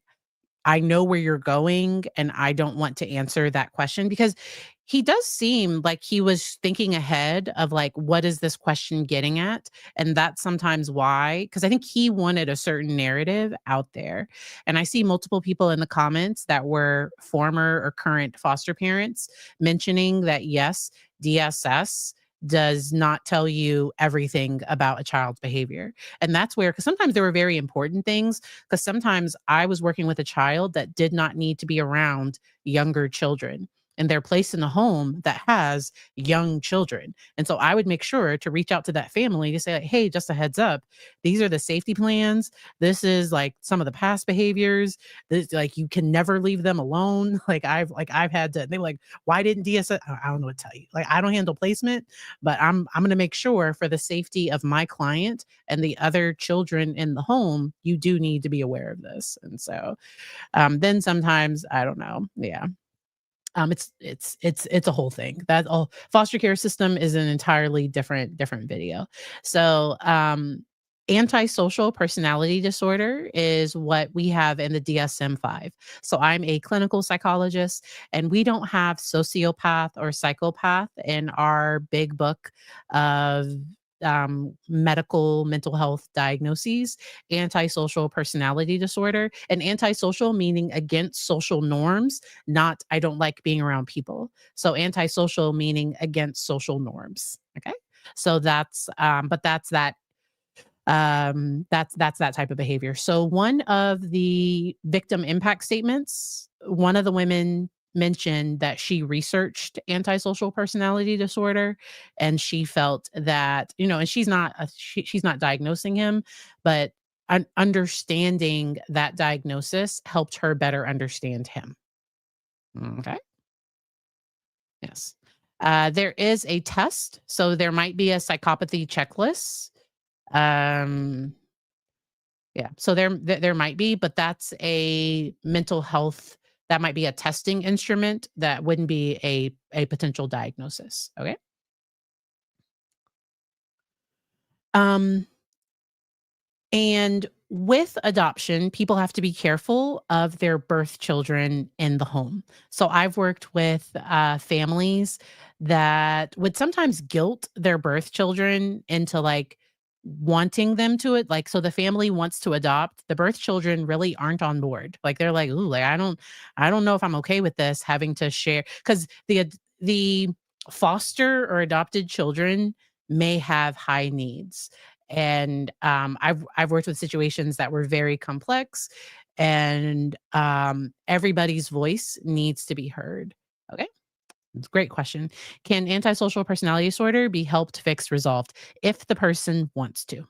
I know where you're going, and I don't want to answer that question, because he does seem like he was thinking ahead of like, what is this question getting at? And that's sometimes why, because I think he wanted a certain narrative out there. And I see multiple people in the comments that were former or current foster parents mentioning that, yes, DSS does not tell you everything about a child's behavior. And that's where, because sometimes there were very important things, because sometimes I was working with a child that did not need to be around younger children, and they're placed in a home that has young children. And so I would make sure to reach out to that family to say, like, hey, just a heads up, these are the safety plans. This is like some of the past behaviors. This, like, you can never leave them alone. I've had to, they were like, why didn't DSS? I don't know what to tell you. Like, I don't handle placement, but I'm going to make sure for the safety of my client and the other children in the home, you do need to be aware of this. And so then sometimes, I don't know. Yeah. It's a whole thing. That all foster care system is an entirely different video. So antisocial personality disorder is what we have in the DSM-5. So I'm a clinical psychologist, and we don't have sociopath or psychopath in our big book of medical mental health diagnoses. Antisocial personality disorder, and antisocial meaning against social norms, not I don't like being around people. So antisocial meaning against social norms. Okay. So that's but that's that that's that type of behavior. So one of the victim impact statements, one of the women mentioned that she researched antisocial personality disorder, and she felt that, and she's not diagnosing him, but understanding that diagnosis helped her better understand him. Okay. Yes. There is a test, so there might be a psychopathy checklist. Yeah, so there might be, but that's a mental health, that might be a testing instrument, that wouldn't be a potential diagnosis. Okay. And with adoption, people have to be careful of their birth children in the home. So I've worked with families that would sometimes guilt their birth children into like wanting them to it. Like, so the family wants to adopt, the birth children really aren't on board. Like, they're like, ooh, like, I don't know if I'm okay with this having to share, because the foster or adopted children may have high needs. And I've worked with situations that were very complex, and everybody's voice needs to be heard. Okay. It's a great question. Can antisocial personality disorder be helped, fixed, resolved if the person wants to?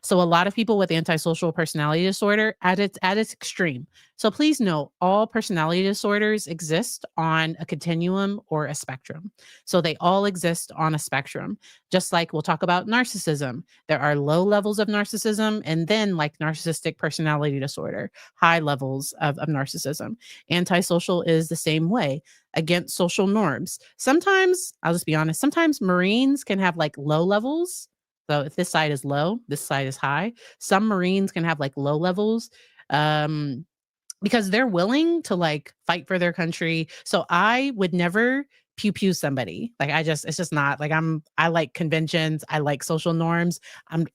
So a lot of people with antisocial personality disorder at its extreme. So please know, all personality disorders exist on a continuum or a spectrum. So they all exist on a spectrum. Just like we'll talk about narcissism. There are low levels of narcissism, and then like narcissistic personality disorder, high levels of narcissism. Antisocial is the same way, against social norms. Sometimes, I'll just be honest, sometimes Marines can have like low levels So if this side is low, this side is high. Some Marines can have like low levels. Because they're willing to like fight for their country. So I would never pew pew somebody. Like it's just not like I like conventions. I like social norms. I'm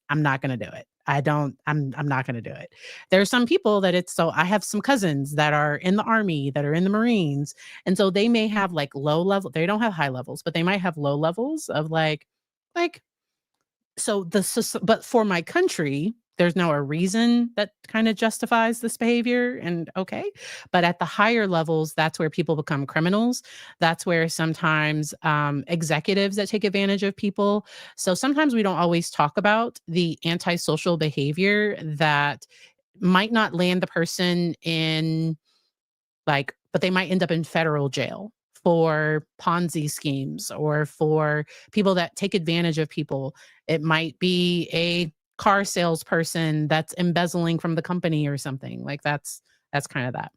not going to do it. I'm not going to do it. There are some people that it's so I have some cousins that are in the army, that are in the Marines. And so they may have like low level. They don't have high levels, but they might have low levels of like so but for my country, there's no a reason that kind of justifies this behavior and okay. But at the higher levels, that's where people become criminals. That's where sometimes executives that take advantage of people. So sometimes we don't always talk about the antisocial behavior that might not land the person in but they might end up in federal jail for Ponzi schemes or for people that take advantage of people. It might be a car salesperson that's embezzling from the company or something. Like that's kind of that.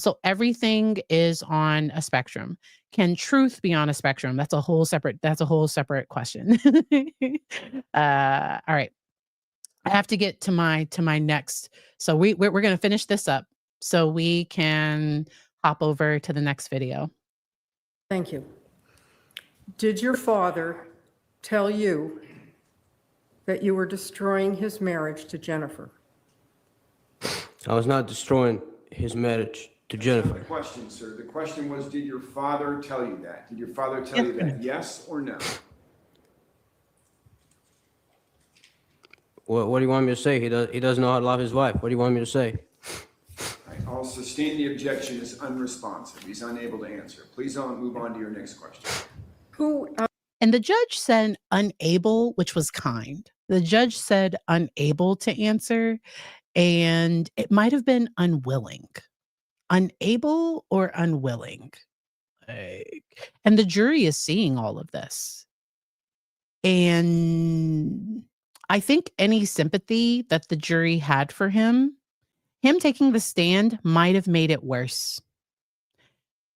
So everything is on a spectrum. Can truth be on a spectrum? That's a whole separate question. All right. I have to get to my next. So we're going to finish this up so we can hop over to the next video. Thank you. Did your father tell you that you were destroying his marriage to Jennifer? I was not destroying his marriage to The Jennifer. question, sir, the question was, did your father tell you that? Did your father tell you that? Yes or no? What do you want me to say? He doesn't know how to love his wife. What do you want me to say? Right, I'll sustain the objection as unresponsive. He's unable to answer. Please move on to your next question. And the judge said unable, which was kind. The judge said unable to answer, and it might have been unwilling. Unable or unwilling. And the jury is seeing all of this. And I think any sympathy that the jury had for him taking the stand might have made it worse.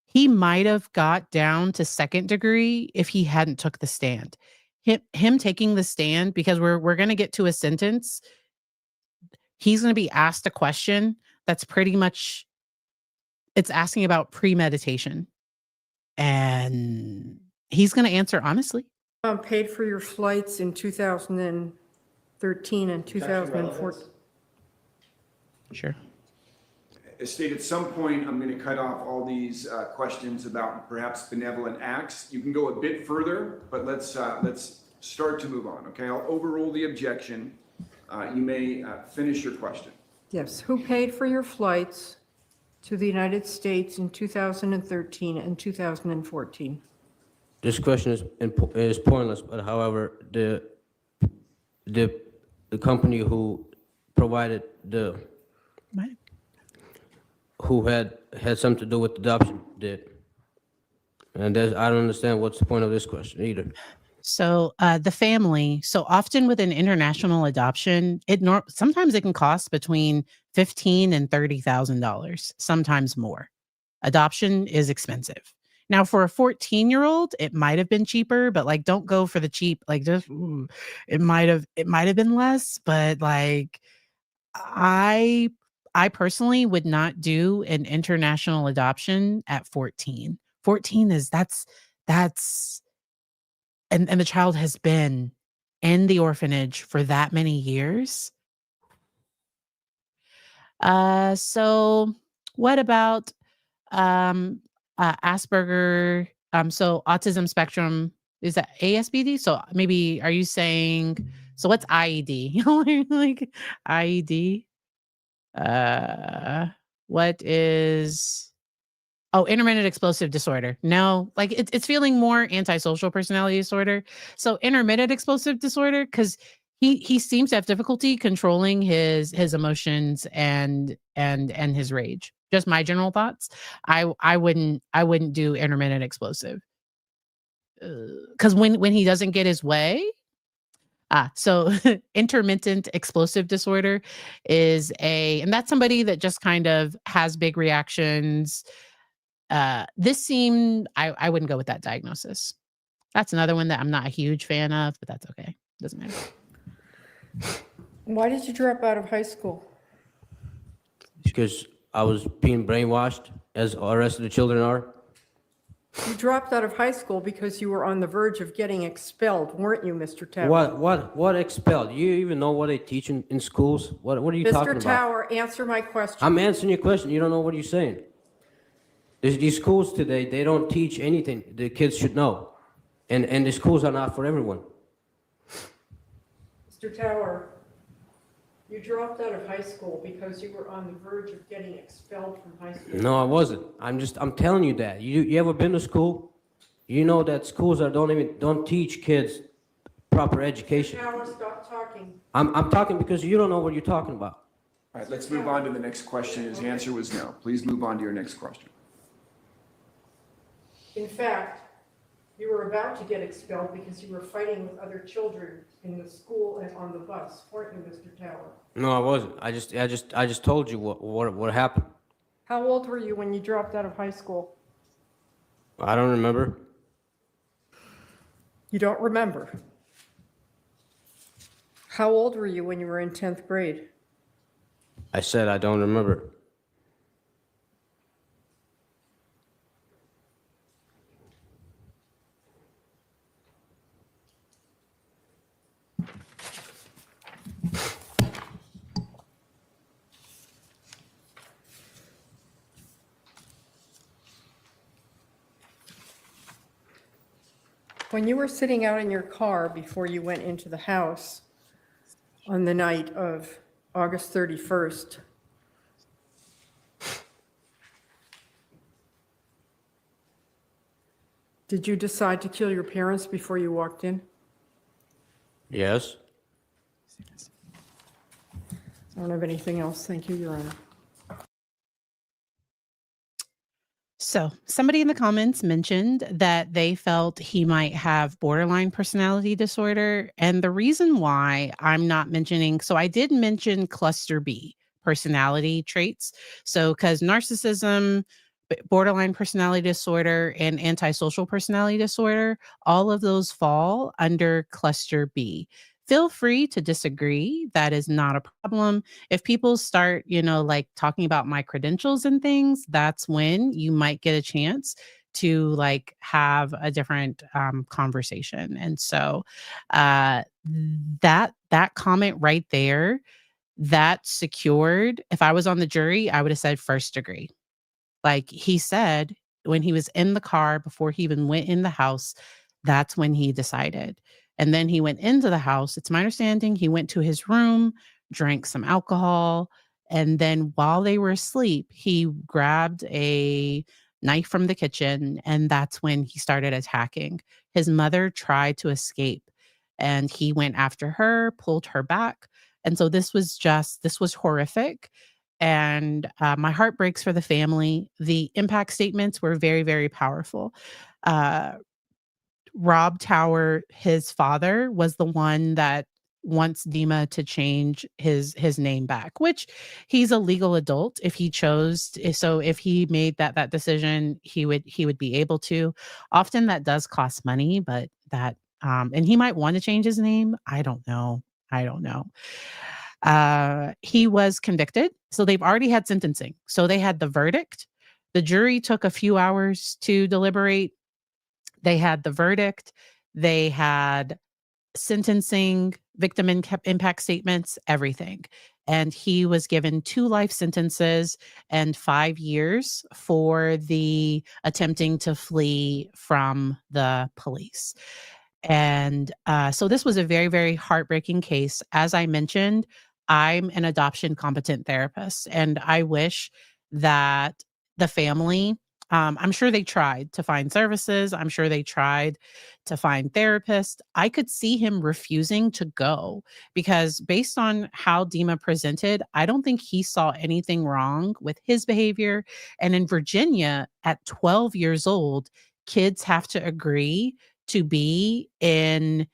He might have got down to second degree if he hadn't took the stand. Him taking the stand, because we're going to get to a sentence, he's going to be asked a question that's pretty much, it's asking about premeditation. And he's going to answer honestly. Paid for your flights in 2013 and 2014. Sure. As stated, at some point, I'm going to cut off all these questions about perhaps benevolent acts. You can go a bit further, but let's start to move on, okay? I'll overrule the objection. You may finish your question. Yes. Who paid for your flights to the United States in 2013 and 2014? This question is pointless, but however, the company who provided who had something to do with adoption did. And I don't understand what's the point of this question either. So the family, so often with an international adoption, sometimes it can cost between $15,000 and $30,000, sometimes more. Adoption is expensive. Now, for a 14-year-old, it might have been cheaper, but like, don't go for the cheap. Like, just it might have been less, but like, I personally would not do an international adoption at 14. 14 is that's and the child has been in the orphanage for that many years. So what about Asperger? So autism spectrum, is that ASBD? So maybe are you saying, so what's IED? Like IED? What is, intermittent explosive disorder. No, like it's feeling more antisocial personality disorder. So intermittent explosive disorder, because he seems to have difficulty controlling his emotions and his rage. Just my general thoughts. I wouldn't do intermittent explosive. Because when he doesn't get his way. So intermittent explosive disorder is and that's somebody that just kind of has big reactions. This seemed, I wouldn't go with that diagnosis. That's another one that I'm not a huge fan of, but that's okay. Doesn't matter. Why did you drop out of high school? Because I was being brainwashed, as the rest of the children are. You dropped out of high school because you were on the verge of getting expelled, weren't you, Mr. Tower? What expelled? You even know what they teach in schools? What are you talking Mr. about? Tower, answer my question. I'm answering your question. You don't know what you're saying. These schools today, they don't teach anything the kids should know. And the schools are not for everyone. Mr. Tower, you dropped out of high school because you were on the verge of getting expelled from high school. No, I wasn't. I'm telling you that. You ever been to school? You know that schools don't teach kids proper education. Mr. Tower, stop talking. I'm talking because you don't know what you're talking about. All right, let's move on to the next question. His answer was no. Please move on to your next question. In fact, you were about to get expelled because you were fighting with other children in the school and on the bus, weren't you, Mr. Tower? No, I wasn't. I just told you what happened. How old were you when you dropped out of high school? I don't remember. You don't remember. How old were you when you were in 10th grade? I said I don't remember. When you were sitting out in your car before you went into the house on the night of August 31st, did you decide to kill your parents before you walked in? Yes. I don't have anything else. Thank you, Your Honor. So somebody in the comments mentioned that they felt he might have borderline personality disorder. And the reason why I'm not mentioning, so I did mention cluster B personality traits. So because narcissism, borderline personality disorder, and antisocial personality disorder, all of those fall under cluster B. Feel free to disagree. That is not a problem. If people start, like talking about my credentials and things, that's when you might get a chance to like have a different conversation. And so that comment right there, that secured, if I was on the jury, I would have said first degree. Like he said, when he was in the car before he even went in the house, that's when he decided. And then he went into the house. It's my understanding he went to his room, drank some alcohol, and then while they were asleep, he grabbed a knife from the kitchen, and that's when he started attacking. His mother tried to escape, and he went after her, pulled her back. And so this was horrific. And my heart breaks for the family. The impact statements were very, very powerful. Rob Tower, his father, was the one that wants Dima to change his name back, which he's a legal adult if he chose. So if he made that decision, he would be able to. Often that does cost money, but that and he might want to change his name. I don't know. He was convicted. So they've already had sentencing. So they had the verdict. The jury took a few hours to deliberate. They had the verdict. They had sentencing, victim impact statements, everything. And he was given 2 life sentences and 5 years for the attempting to flee from the police. And so this was a very, very heartbreaking case. As I mentioned, I'm an adoption competent therapist, and I wish that the family, I'm sure they tried to find services. I'm sure they tried to find therapists. I could see him refusing to go because based on how Dima presented, I don't think he saw anything wrong with his behavior. And in Virginia, at 12 years old, kids have to agree to be in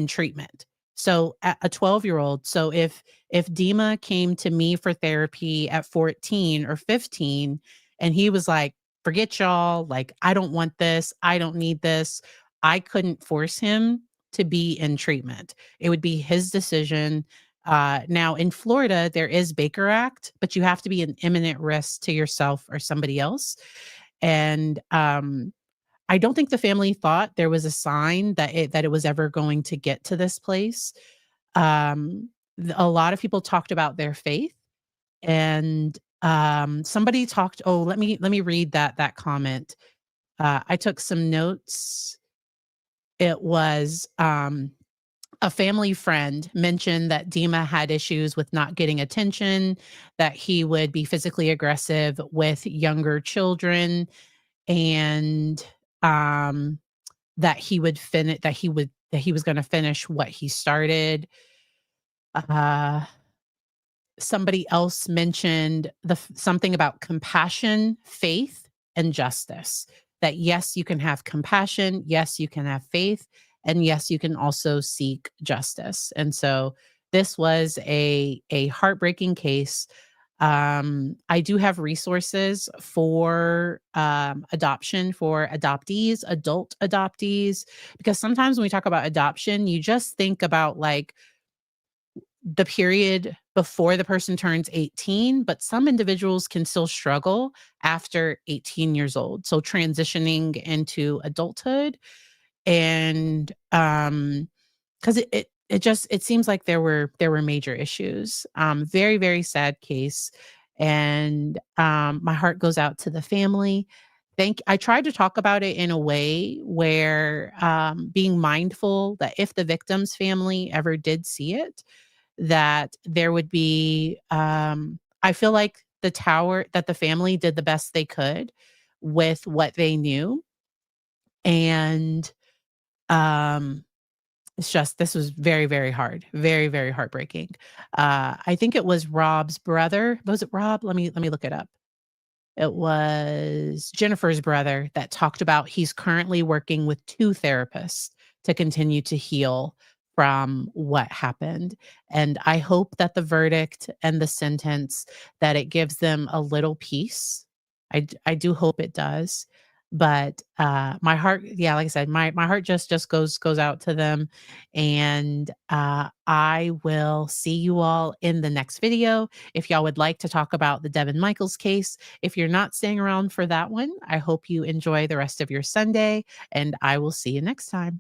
treatment. So a 12-year-old. So if Dima came to me for therapy at 14 or 15 and he was like, forget y'all, like I don't want this, I don't need this, I couldn't force him to be in treatment. It would be his decision. Now, in Florida, there is Baker Act, but you have to be an imminent risk to yourself or somebody else. And I don't think the family thought there was a sign that it was ever going to get to this place. A lot of people talked about their faith, and somebody talked. Oh, let me read that comment. I took some notes. It was a family friend mentioned that Dima had issues with not getting attention, that he would be physically aggressive with younger children, and that he would finish that he was going to finish what he started. Uh, Somebody else mentioned something about compassion, faith, and justice. That yes, you can have compassion, yes, you can have faith, and yes, you can also seek justice. And so this was a heartbreaking case. I do have resources for adoption for adoptees, adult adoptees, because sometimes when we talk about adoption, you just think about like the period before the person turns 18, but some individuals can still struggle after 18 years old. So transitioning into adulthood, and because it seems like there were major issues. Very, very sad case. And my heart goes out to the family. I tried to talk about it in a way where being mindful that if the victim's family ever did see it, that there would be I feel like the family did the best they could with what they knew. And um it's just this was very, very hard, very, very heartbreaking. I think it was Rob's brother. Was it Rob? Let me look it up. It was Jennifer's brother that talked about he's currently working with 2 therapists to continue to heal from what happened. And I hope that the verdict and the sentence, that it gives them a little peace. I do hope it does. But my heart, yeah, like I said, my heart just goes out to them. And I will see you all in the next video. If y'all would like to talk about the Devin Michaels case, if you're not staying around for that one, I hope you enjoy the rest of your Sunday, and I will see you next time.